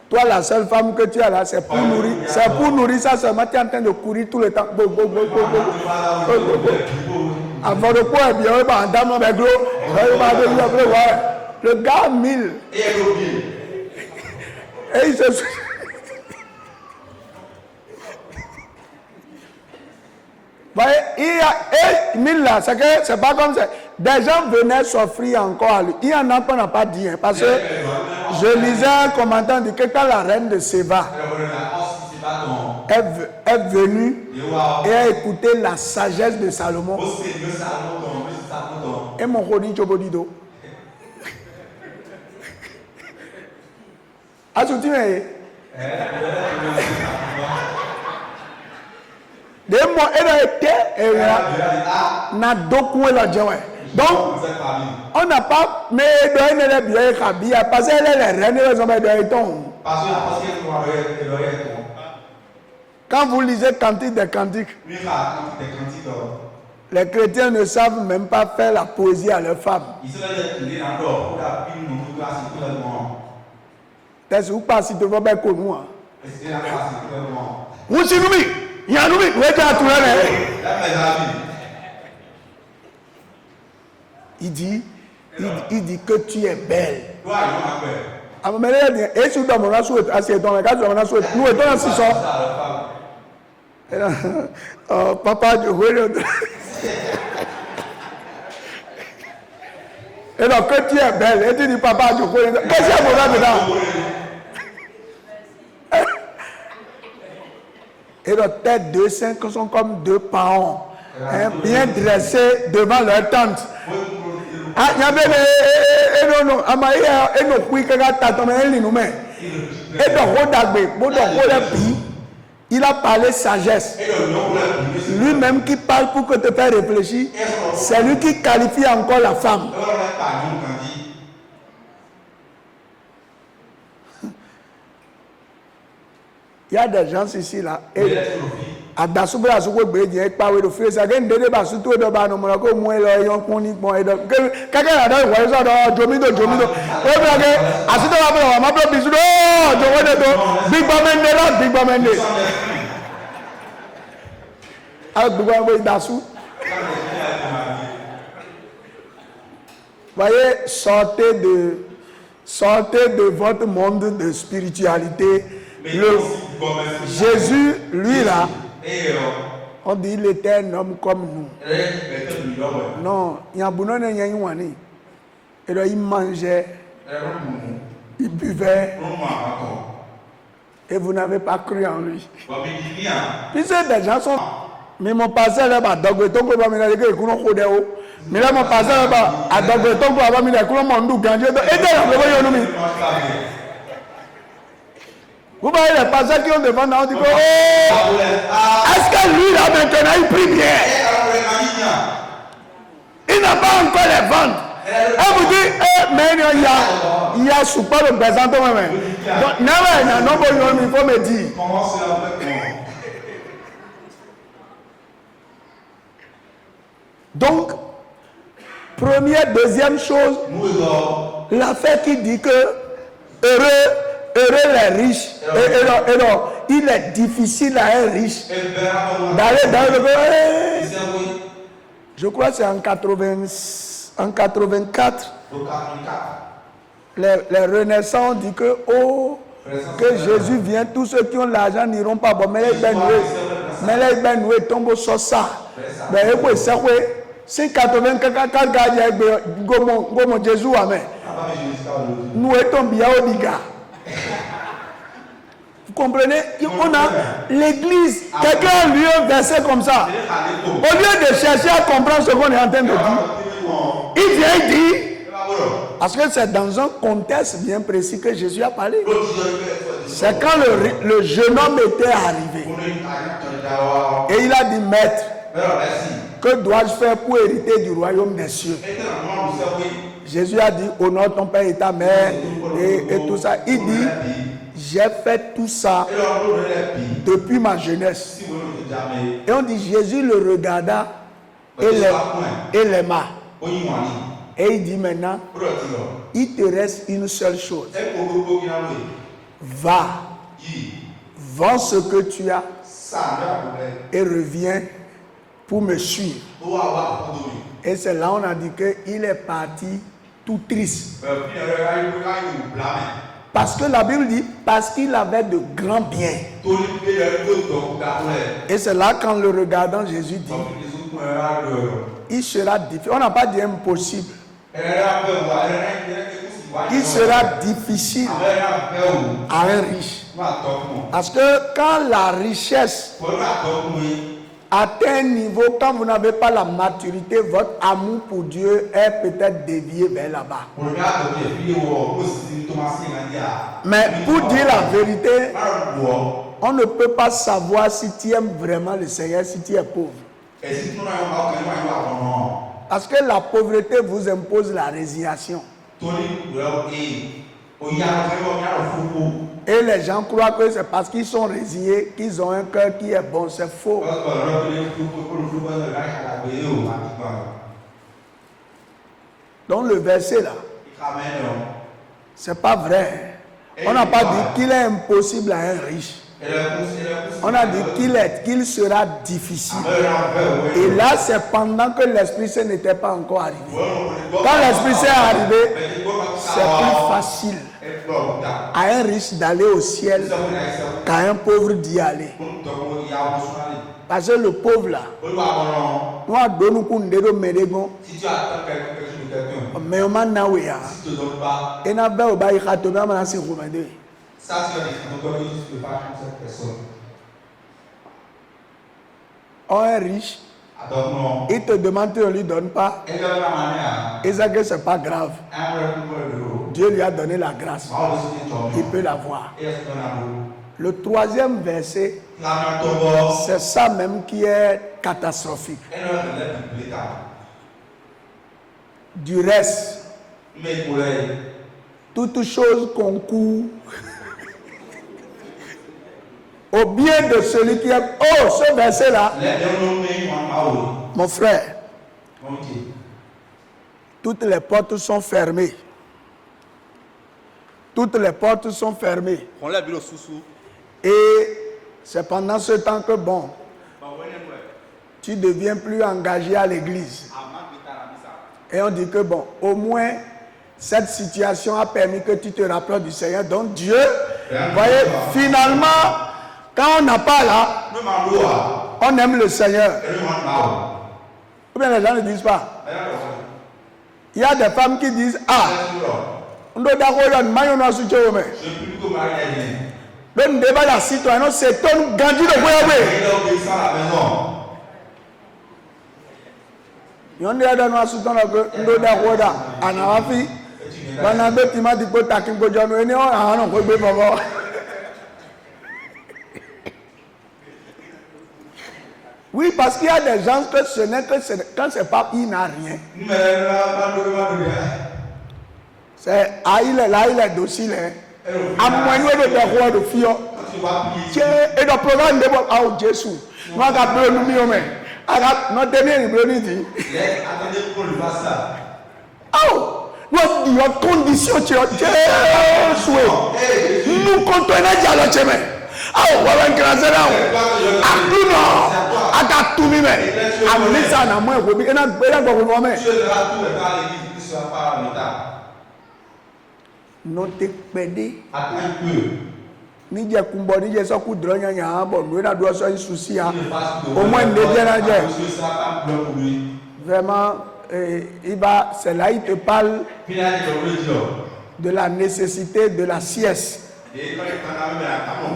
Toi, la seule femme que tu as là, c'est pour nourrir. C'est pour nourrir ça seulement. Tu es en train de courir tout le temps. Avant de quoi, bien, on va en dame avec l'eau. le gars a 1000. Et il se voyez, il y a 1000 là, c'est pas comme ça. Des gens venaient s'offrir encore à lui. Il y en a qu'on n'a pas dit, hein, parce que je lisais un commentaire dit que quand la reine de Séba est venue et a écouté la sagesse de Salomon, et mon Rodi Chobodido. As-tu dit? Des mots, elle a été, n'a d'aucun la joie. Donc, on n'a pas, mais elle est bien, parce qu'elle est la reine de ton. Quand vous lisez Cantique des Cantiques, les chrétiens ne savent même pas faire la poésie à leurs femmes. Est-ce que vous passez de vos becs comme moi? Vous savez, il y a un nouveau, vous êtes à tout il dit que tu es belle. Et si vous avez un souhait, nous étions ainsi ça. Papa, je veux. Et donc, que tu es belle. Et tu dis, papa, je veux. Qu'est-ce qu'il y a dedans? Et donc, tes deux seins sont comme deux parents, hein, bien dressés devant leur tante. Ah, il y avait il a parlé sagesse. Lui-même qui parle pour que te faire réfléchir, c'est lui qui qualifie encore la femme. Il y a des gens ici là. A dasube asuko gbeje e pawe do face again dede ba su to do ba no mo ko mu e lo yon kun ni pon e do keke na do wo so do jomido o bi age asito ba bo ma bro bi su do jowo de do big bomende la big bomende a gbogbo àwọn dasu. Voyez, sortez de votre monde de spiritualité. Jésus, lui là, on dit il était un homme comme nous. Non, il y a beaucoup de gens et donc il mangeait, il buvait, et vous n'avez pas cru en lui. Puis des gens sont. Mais mon pasteur là-bas, Dogotongo va me dire que nous sommes mais là mon pasteur là-bas, à Dogotongo va me dire que nous sommes grands. Vous voyez les pasteurs qui ont devant nous, on dit que est-ce que lui là maintenant il prie bien? Il n'a pas encore les ventes. On vous dit, mais il y a super le présentement même. Donc, il faut me dire. Donc, première, deuxième chose, l'affaire qui dit que heureux les riches, et non, il est difficile à un riche d'aller dans le. Je crois que c'est en 84, les renaissants dit que Jésus vient, tous ceux qui ont l'argent n'iront pas. Bon, mais les benoués tombent sur ça. Mais c'est 84 gars, Gomo Jésus, amen. Nous étions bien au diga. Vous comprenez? On a l'église, quelqu'un lui a un verset comme ça. Au lieu de chercher à comprendre ce qu'on est en train de dire, il vient et dit, parce que c'est dans un contexte bien précis que Jésus a parlé. C'est quand le jeune homme était arrivé. Et il a dit, maître, que dois-je faire pour hériter du royaume des cieux? Jésus a dit, honore ton père et ta mère, et tout ça. Il dit, j'ai fait tout ça depuis ma jeunesse. Et on dit, Jésus le regarda et l'aima. Et il dit maintenant, il te reste une seule chose. Va, vends ce que tu as et reviens pour me suivre. Et c'est là on a dit qu'il est parti tout triste. Parce que la Bible dit, parce qu'il avait de grands biens. Et c'est là quand le regardant Jésus dit, il sera difficile. On n'a pas dit impossible. Il sera difficile à un riche. Parce que quand la richesse atteint un niveau, quand vous n'avez pas la maturité, votre amour pour Dieu est peut-être dévié vers là-bas. Mais pour dire la vérité, on ne peut pas savoir si tu aimes vraiment le Seigneur, si tu es pauvre. Parce que la pauvreté vous impose la résignation. Et les gens croient que c'est parce qu'ils sont résignés qu'ils ont un cœur qui est bon. C'est faux. Donc le verset là, c'est pas vrai. On n'a pas dit qu'il est impossible à un riche. On a dit qu'il sera difficile. Et là, c'est pendant que l'Esprit Saint n'était pas encore arrivé. Quand l'Esprit Saint est arrivé, c'est plus facile à un riche d'aller au ciel qu'à un pauvre d'y aller. Parce que le pauvre là, nous avons donné un mais on m'a dit, et n'a pas obéi à ton âme, c'est recommandé. Ça, c'est une faire cette personne. Un riche, il te demande, tu ne lui donnes pas. Et ça que c'est pas grave. Dieu lui a donné la grâce. Il peut l'avoir. Le troisième verset, c'est ça même qui est catastrophique. Du reste, toute chose concourt au bien de celui qui aime. Oh, ce verset-là, mon frère, toutes les portes sont fermées. Toutes les portes sont fermées. Et c'est pendant ce temps que, bon, tu deviens plus engagé à l'église. Et on dit que, bon, au moins, cette situation a permis que tu te rapproches du Seigneur. Donc Dieu, voyez, finalement, quand on n'a pas là, on aime le Seigneur. Ou bien les gens ne disent pas. Il y a des femmes qui disent, ah, on doit d'accord, le débat la citoyenne, c'est ton gandhi de Boyabé. On dit à nous assurer que nous d'accord, anafi, banabe tima di ko takim ko jonu eni on anon ko gbe bobo. Oui, parce qu'il y a des gens que ce n'est que quand c'est pas, il n'a rien. C'est il est docile. À moins de faire de fio. Et le programme de oh Jésus. Nous avons nous mieux mais. Notre dernier il dit. Oh, notre condition tu as Jésus. Nous comptons déjà le chemin. Ah, voilà un grand zéro. Ah, tout non. Ah, tout mis mais. Ah, mais ça n'a moins gobi. Et n'a pas gobi moi-même. Notez pédé. Attends un peu. Ni j'ai kumbo ni j'ai ça coup de ronya nya bon nous na doit ça un souci au moins ne déjà vraiment c'est là il te parle de la nécessité de la sieste.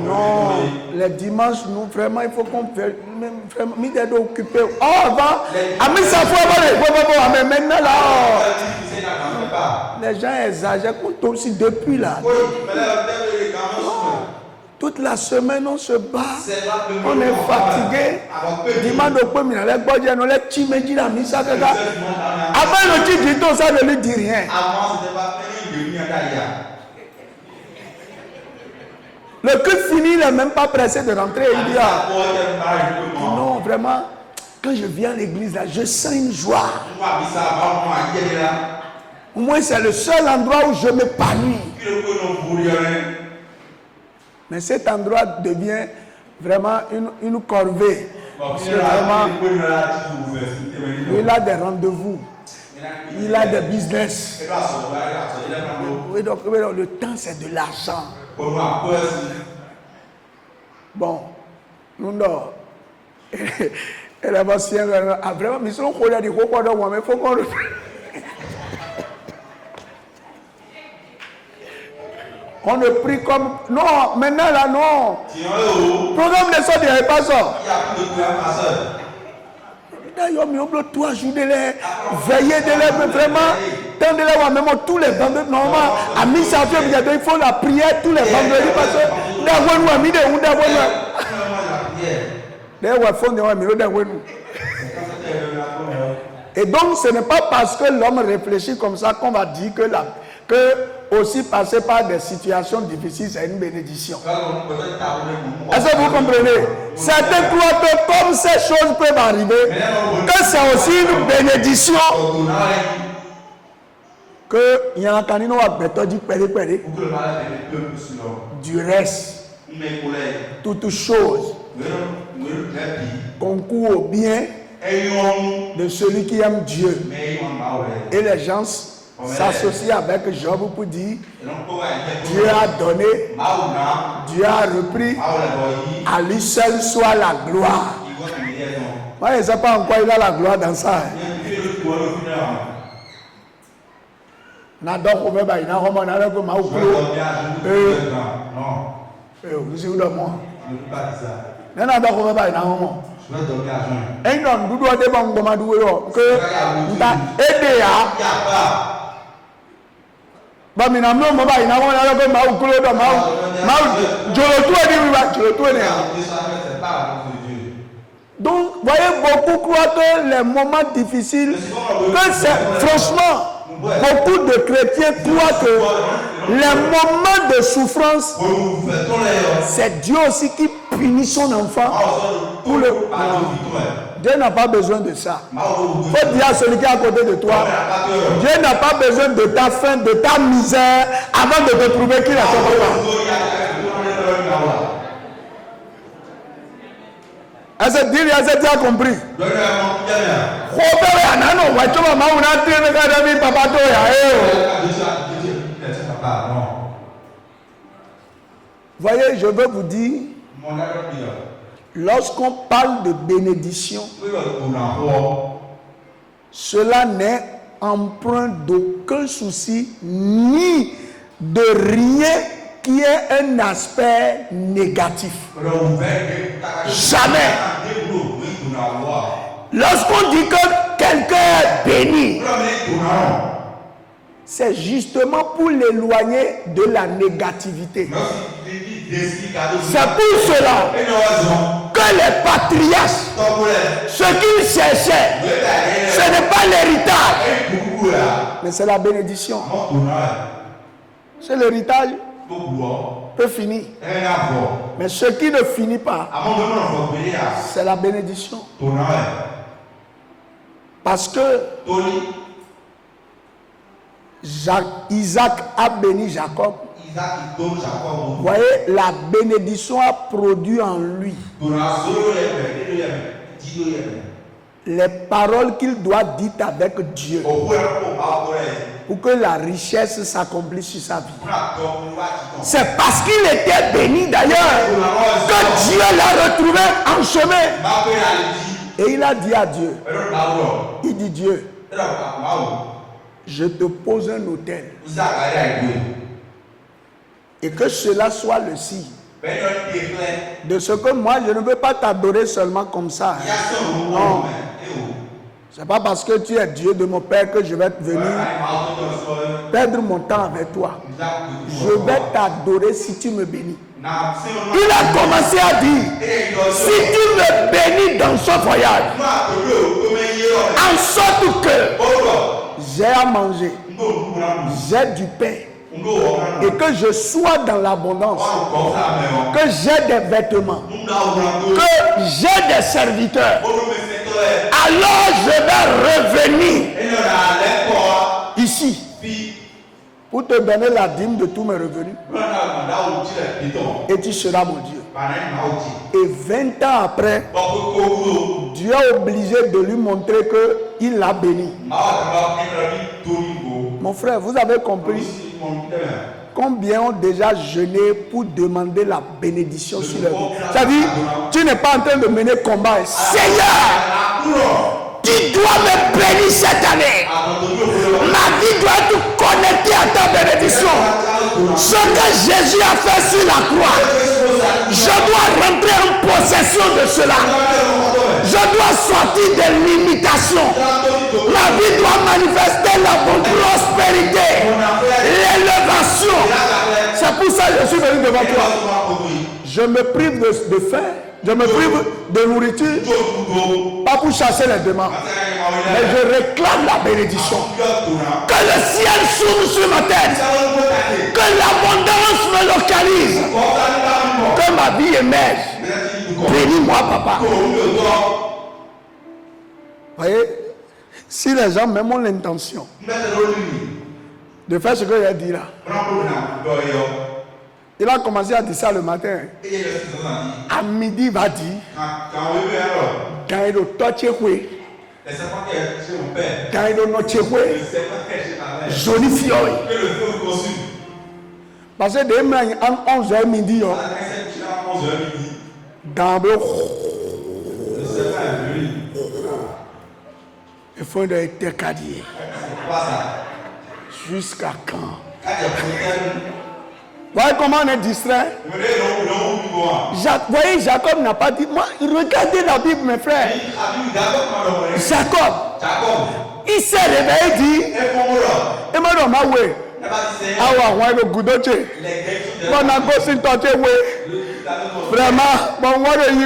Non, les dimanches, nous vraiment, il faut qu'on fasse, vraiment, nous sommes occupés. Oh, avant, mais ça faut maintenant là, les gens exagèrent, aussi depuis là. Toute la semaine, on se bat, on est fatigué. Dimanche, on peut aller boire, on est timide, on a mis ça. Avant, le titre, ça ne lui dit rien. Le culte fini, il n'est même pas pressé de rentrer. Il dit, non, vraiment, quand je viens à l'église, là, je sens une joie. Moi, c'est le seul endroit où je m'épanouis. Mais cet endroit devient vraiment une corvée. Parce que vraiment, il a des rendez-vous. Il a des business. Oui, donc le temps, c'est de l'argent. Bon, nous non. Et là, vraiment, mais si on connaît des gros poids mais il faut qu'on le fasse. On ne prie comme. Non, maintenant là, non. Le programme ne sort, il n'y avait pas ça. D'ailleurs, mais on doit tout ajouter les. Veiller de les. Vraiment. Tant de les. Même tous les vendredis. Normalement, à mi-septembre, il faut la prière tous les vendredis. Parce que. D'ailleurs, nous, à mi-de, ou d'ailleurs. D'ailleurs, il faut nous. Et donc, ce n'est pas parce que l'homme réfléchit comme ça qu'on va dire que aussi passer par des situations difficiles, c'est une bénédiction. Est-ce que vous comprenez? Certains croient que comme ces choses peuvent arriver, que c'est aussi une bénédiction. Que il y a un canino à béton dit péré. Du reste, toute chose concourt au bien de celui qui aime Dieu. Et les gens s'associent avec Job pour dire Dieu a donné, Dieu a repris, à lui seul soit la gloire. Moi, je ne sais pas en quoi il a la gloire dans ça. Donc, voyez, beaucoup croient que les moments difficiles, que c'est franchement, beaucoup de chrétiens croient que les moments de souffrance, c'est Dieu aussi qui punit son enfant. Pour le... Dieu n'a pas besoin de ça. Il faut dire à celui qui est à côté de toi, Dieu n'a pas besoin de ta faim, de ta misère, avant de te prouver qu'il a ton papa. Est-ce que tu as compris? Voyez, je veux vous dire, lorsqu'on parle de bénédiction, cela n'est empreint d'aucun souci, ni de rien qui est un aspect négatif. Jamais. Lorsqu'on dit que quelqu'un est béni, c'est justement pour l'éloigner de la négativité. C'est pour cela que les patriarches, ce qu'ils cherchaient, ce n'est pas l'héritage, mais c'est la bénédiction. C'est l'héritage peut finir. Mais ce qui ne finit pas, c'est la bénédiction. Parce que Isaac a béni Jacob. Vous voyez, la bénédiction a produit en lui les paroles qu'il doit dire avec Dieu pour que la richesse s'accomplisse sur sa vie. C'est parce qu'il était béni d'ailleurs que Dieu l'a retrouvé en chemin. Et il a dit à Dieu, il dit Dieu, je te pose un autel et que cela soit le signe de ce que moi je ne veux pas t'adorer seulement comme ça. Non. C'est pas parce que tu es Dieu de mon Père que je vais venir perdre mon temps avec toi. Je vais t'adorer si tu me bénis. Il a commencé à dire, si tu me bénis dans ce voyage, en sorte que j'ai à manger, j'ai du pain, et que je sois dans l'abondance, que j'ai des vêtements, que j'ai des serviteurs, alors je vais revenir ici pour te donner la dîme de tous mes revenus et tu seras mon Dieu. Et 20 ans après, Dieu a obligé de lui montrer qu'il l'a béni. Mon frère, vous avez compris combien ont déjà jeûné pour demander la bénédiction sur leur vie. C'est-à-dire, tu n'es pas en train de mener combat. Seigneur, tu dois me bénir cette année. Ma vie doit être connectée à ta bénédiction. Ce que Jésus a fait sur la croix, je dois rentrer en possession de cela. Je dois sortir de l'imitation. Ma vie doit manifester la prospérité, l'élévation. C'est pour ça que je suis venu devant toi. Je me prive de faim. Je me prive de nourriture, pas pour chasser les démons, mais je réclame la bénédiction. Que le ciel s'ouvre sur ma tête, que l'abondance me localise, que ma vie émerge. Bénis-moi, papa. Vous voyez, si les gens même ont l'intention de faire ce que j'ai dit là, il a commencé à dire ça le matin. À midi, il va dire quand il est toché, quand il est noché, joli fiole. Parce que demain, en 11h midi, dans le il faut être cadier. Jusqu'à quand? Voyez comment on est distrait. Voyez, Jacob n'a pas dit. Moi, regardez la Bible, mes frères. Jacob, il s'est réveillé et dit vraiment, bon, moi, je dis,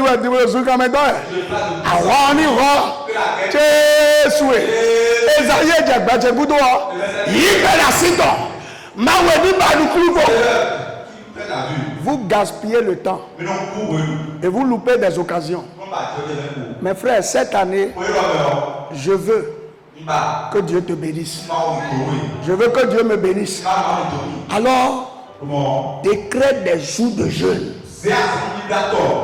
vous gaspillez le temps et vous loupez des occasions. Mes frères, cette année, je veux que Dieu te bénisse. Je veux que Dieu me bénisse. Alors, décrète des jours de jeûne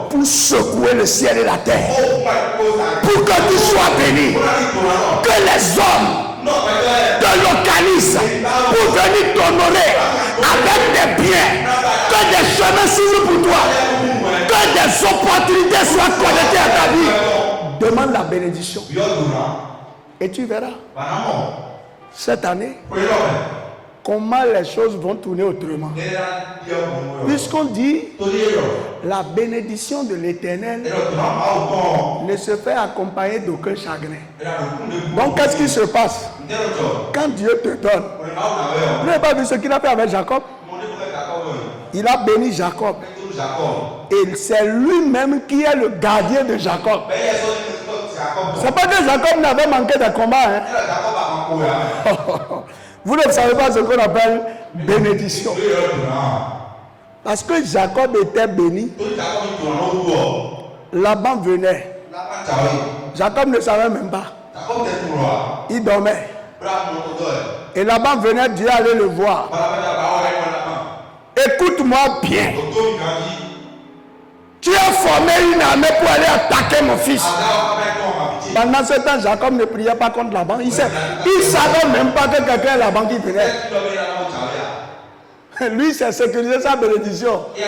pour secouer le ciel et la terre, pour que tu sois béni, que les hommes te localisent pour venir t'honorer avec des biens, que des chemins s'ouvrent pour toi, que des opportunités soient connectées à ta vie. Demande la bénédiction et tu verras cette année comment les choses vont tourner autrement. Puisqu'on dit la bénédiction de l'Éternel ne se fait accompagner d'aucun chagrin. Donc qu'est-ce qui se passe quand Dieu te donne? Vous n'avez pas vu ce qu'il a fait avec Jacob? Il a béni Jacob. Et c'est lui-même qui est le gardien de Jacob. C'est pas que Jacob n'avait manqué de combat. Hein? Vous ne savez pas ce qu'on appelle bénédiction. Parce que Jacob était béni. Laban venait. Jacob ne savait même pas. Il dormait. Et Laban venait, Dieu allait le voir. Écoute-moi bien. Tu as formé une armée pour aller attaquer mon fils. Pendant ce temps, Jacob ne priait pas contre Laban. Il ne savait même pas que quelqu'un est Laban qui priait. Lui, c'est sécuriser sa bénédiction. Tu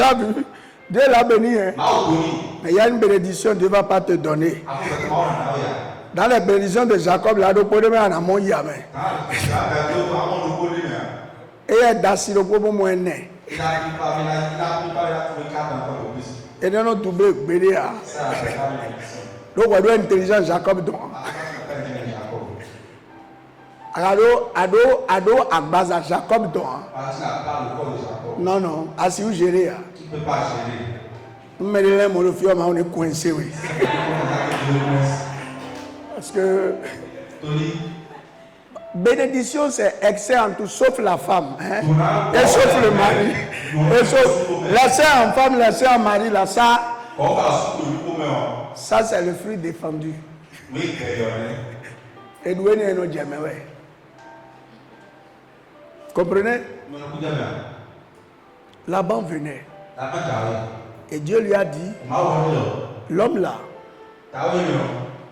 as vu? Dieu l'a béni. Hein? Mais il y a une bénédiction que Dieu ne va pas te donner. Dans les bénédictions de Jacob, là, et d'assis le pauvre moyen. Et non, tout béné. Donc, on doit intelligent Jacob. Ado, à base à Jacob. Non, non, assis où gérer. Tu ne peux pas gérer. Mais on est coincé, oui. Parce que bénédiction, c'est excès en tout, sauf la femme. Hein? Et sauf le mari. Et sauf, laisser en femme, laisser en mari, là, ça, c'est le fruit défendu. Et nous, nous jamais, ouais. Comprenez? Laban venait. Laban j'arrive. Et Dieu lui a dit, l'homme là,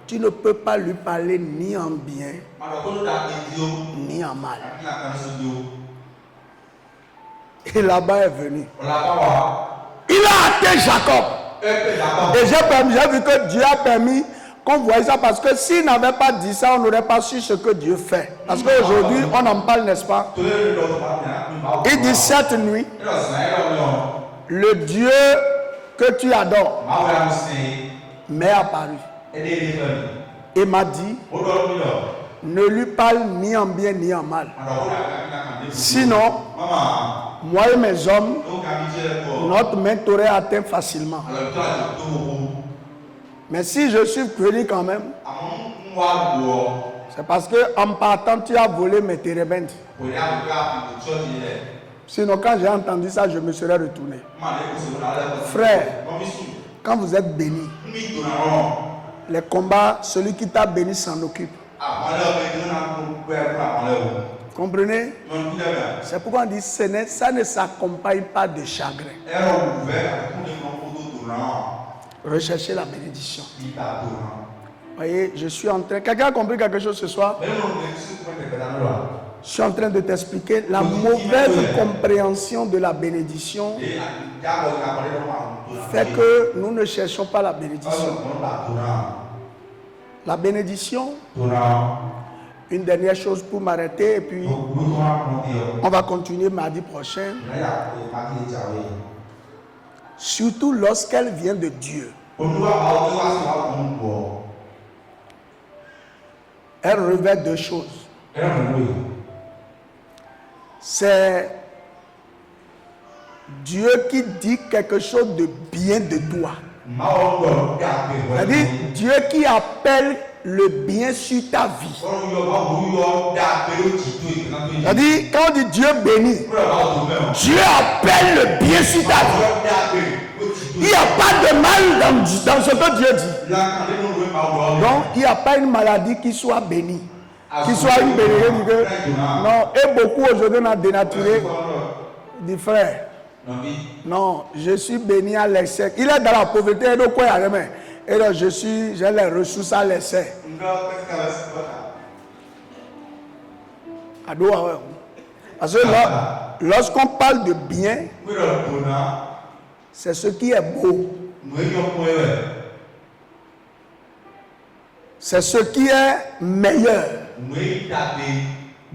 tu ne peux pas lui parler ni en bien, ni en mal. Et Laban est venu. Il a atteint Jacob. Et j'ai vu que Dieu a permis qu'on voie ça, parce que s'il n'avait pas dit ça, on n'aurait pas su ce que Dieu fait. Parce qu'aujourd'hui, on en parle, n'est-ce pas? Il dit cette nuit, le Dieu que tu adores m'est apparu et m'a dit, ne lui parle ni en bien ni en mal. Sinon, moi et mes hommes, notre main t'aurait atteint facilement. Mais si je suis venu quand même, c'est parce qu'en partant, tu as volé mes térébintes. Sinon, quand j'ai entendu ça, je me serais retourné. Frère, quand vous êtes béni, les combats, celui qui t'a béni s'en occupe. Comprenez? C'est pourquoi on dit ça ne s'accompagne pas de chagrin. Recherchez la bénédiction. Voyez, je suis en train... Quelqu'un a compris quelque chose ce soir? Je suis en train de t'expliquer la mauvaise compréhension de la bénédiction fait que nous ne cherchons pas la bénédiction. La bénédiction, une dernière chose pour m'arrêter et puis on va continuer mardi prochain. Surtout lorsqu'elle vient de Dieu. Elle revêt deux choses. C'est Dieu qui dit quelque chose de bien de toi. C'est-à-dire Dieu qui appelle le bien sur ta vie. C'est-à-dire quand on dit Dieu bénit, Dieu appelle le bien sur ta vie. Il n'y a pas de mal dans ce que Dieu dit. Donc il n'y a pas une maladie qui soit bénie, qui soit une bénédiction. Non, et beaucoup aujourd'hui on a dénaturé. Dit frère, non, je suis béni à l'excès. Il est dans la pauvreté, et donc quoi il y a rien. Et donc j'ai les ressources à l'excès. Parce que là, lorsqu'on parle de bien, c'est ce qui est beau. C'est ce qui est meilleur.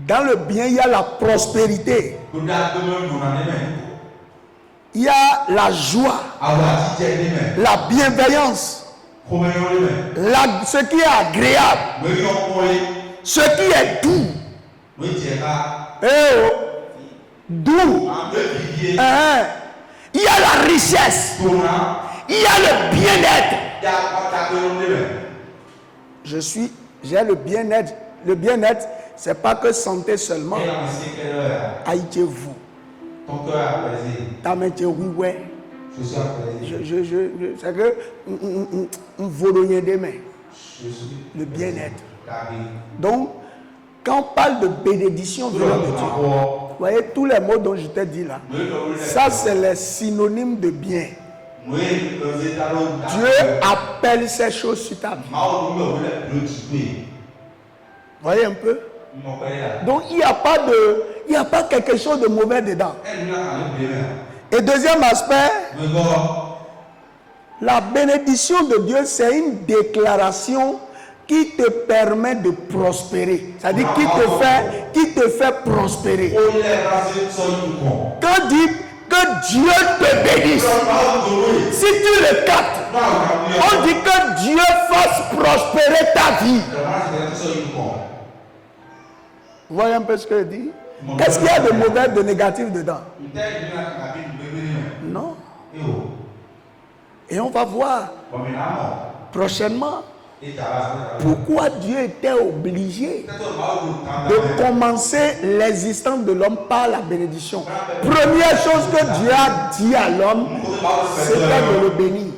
Dans le bien, il y a la prospérité. Il y a la joie, la bienveillance, ce qui est agréable, ce qui est doux. Doux. Il y a la richesse. Il y a le bien-être. J'ai le bien-être. Le bien-être, ce n'est pas que santé seulement. Haïtiez-vous. Ta main est oui, ouais. C'est que on vole des mains. Le bien-être. Donc, quand on parle de bénédiction venant de Dieu, vous voyez tous les mots dont je t'ai dit là, ça c'est les synonymes de bien. Dieu appelle ces choses sur ta vie. Voyez un peu? Donc il n'y a pas quelque chose de mauvais dedans. Et deuxième aspect, la bénédiction de Dieu, c'est une déclaration qui te permet de prospérer. C'est-à-dire qui te fait prospérer. Quand dit que Dieu te bénisse, si tu le captes, on dit que Dieu fasse prospérer ta vie. Vous voyez un peu ce que je dis? Qu'est-ce qu'il y a de mauvais, de négatif dedans? Non. Et on va voir prochainement pourquoi Dieu était obligé de commencer l'existence de l'homme par la bénédiction. Première chose que Dieu a dit à l'homme, c'était de le bénir.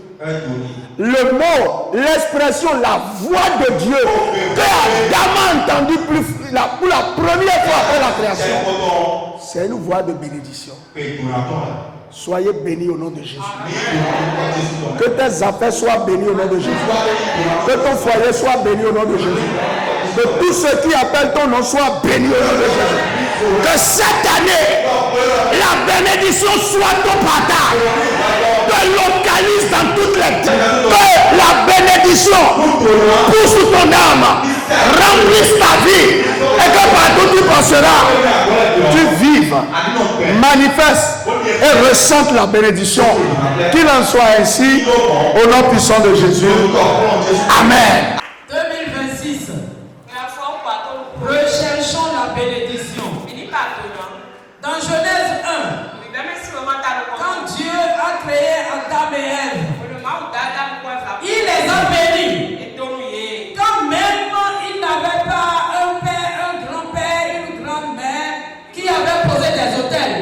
Le mot, l'expression, la voix de Dieu que Adam a entendu pour la première fois après la création, c'est une voix de bénédiction. Soyez bénis au nom de Jésus. Que tes affaires soient bénies au nom de Jésus. Que ton foyer soit béni au nom de Jésus. Que tous ceux qui appellent ton nom soient bénis au nom de Jésus. Que cette année, la bénédiction soit ton partage. Te localise dans toutes les terres. Que la bénédiction pousse ton âme, remplisse ta vie. Et que partout tu passeras, tu vives, manifeste et ressente la bénédiction. Qu'il en soit ainsi au nom puissant de Jésus. Amen. 2026. Recherchons la bénédiction. Dans Genèse 1, quand Dieu a créé Adam et Ève, il les a bénis. Quand même il n'avait pas un père, un grand-père, une grand-mère qui avait posé des autels.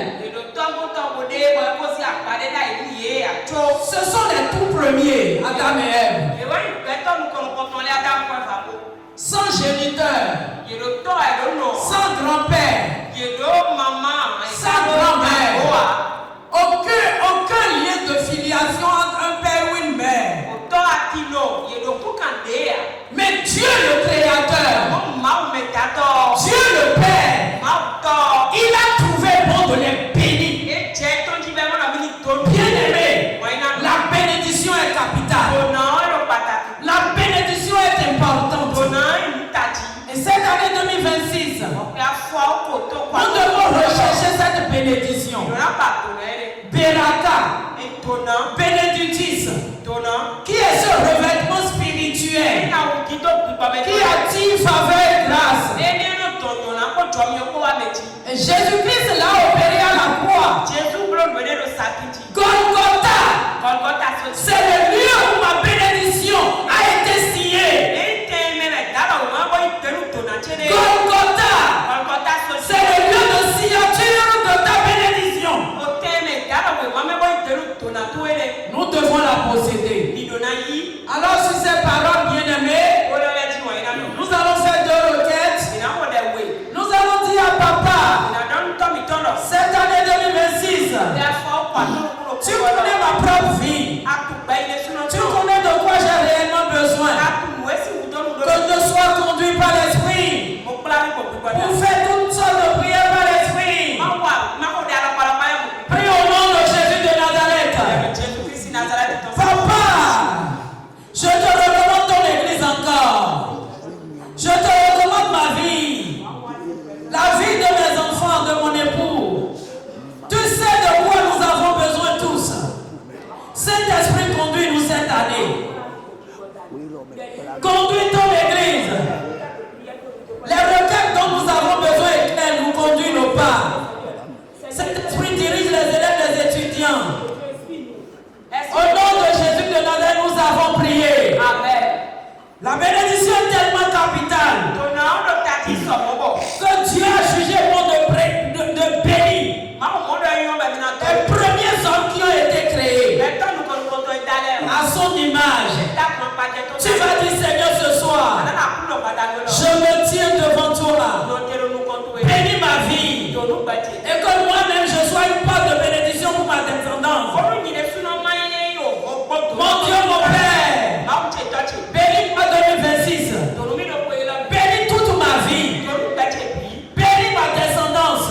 Ce sont les tout premiers, Adam et Ève. Sans géniteur, sans grand-père, sans grand-mère, aucun lien de filiation entre un père ou une mère. Mais Dieu le Créateur, Dieu le Père, il a trouvé bon de les bénir. Bien aimé, la bénédiction est capitale. La bénédiction est importante. Et cette année 2026, nous devons rechercher cette bénédiction. Beraka, bénédictis, qui est ce revêtement spirituel qui attire faveur et grâce. Et Jésus-Christ l'a opéré à la croix. Golgotha, c'est le lieu où ma bénédiction a été signée. Golgotha, c'est le lieu de signature de ta bénédiction. Nous devons la posséder. Alors sur ces paroles bien-aimées, nous allons faire deux requêtes. Nous allons dire à papa, cette année 2026, tu connais ma propre vie. Tu connais de quoi j'ai réellement besoin. Que je sois conduit par l'esprit pour faire toutes sortes de prières par l'esprit. Prie au nom de Jésus de Nazareth. Papa, je te recommande ton église encore. Je te recommande ma vie, la vie de mes enfants, de mon époux. Tu sais de quoi nous avons besoin tous. Saint-Esprit, conduis-nous cette année. Conduis ton église. Les requêtes dont nous avons besoin éclairent, nous conduisent nos pas. Saint-Esprit dirige les élèves, les étudiants. Au nom de Jésus de Nazareth, nous avons prié. Amen. La bénédiction est tellement capitale que Dieu a jugé bon de bénir les premiers hommes qui ont été créés à son image. Tu vas dire, Seigneur, ce soir, je me tiens devant toi. Bénis ma vie. Et que moi-même, je sois une part de bénédiction pour ma descendance. Mon Dieu, mon Père, bénis ma 2026. Bénis toute ma vie. Bénis ma descendance.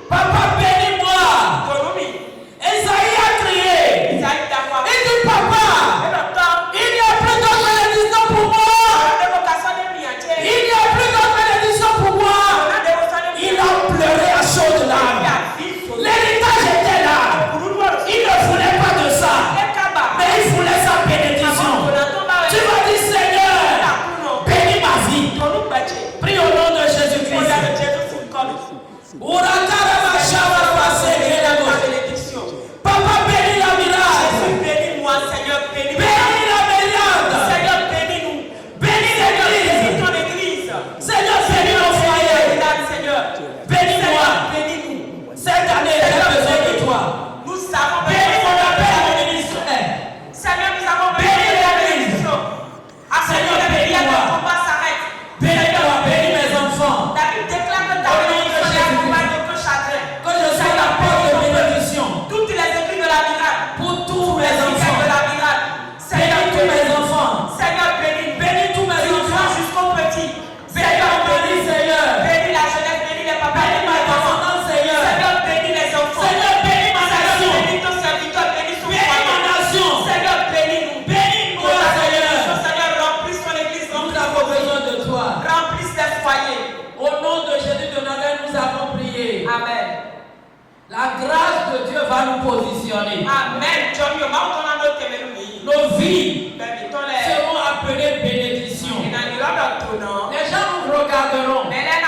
Papa, bénis-moi. Esaïe a crié. Il dit, papa, il n'y a plus de bénédiction pour moi. Il n'y a plus de bénédiction pour moi. Il a pleuré à chaudes larmes. L'héritage était là. Il ne voulait pas de ça. Mais il voulait sa bénédiction. Tu vas dire, Seigneur, bénis ma vie. Prie au nom de Jésus-Christ. Papa, bénis la miracle. Bénis-moi, Seigneur, bénis-moi. Bénis la miracle. Seigneur, bénis-nous. Bénis l'église. Ton église. Seigneur, bénis nos foyers. Seigneur, Bénis-moi. bénis-nous. Cette année, j'ai besoin de toi. Nous savons Bénis mon appel à mon ministère. Seigneur, nous avons Bénis l'église. Seigneur, bénis-moi. Bénis-moi, bénis mes enfants. David déclare que ta Au nom de bénédiction Jésus. va nous positionner. Amen. John, yo, ma on a notre témoin. Nos vies Ben, ton les. seront appelées bénédictions. Il y a une autre ton nom. Les gens nous regarderont. Mais là,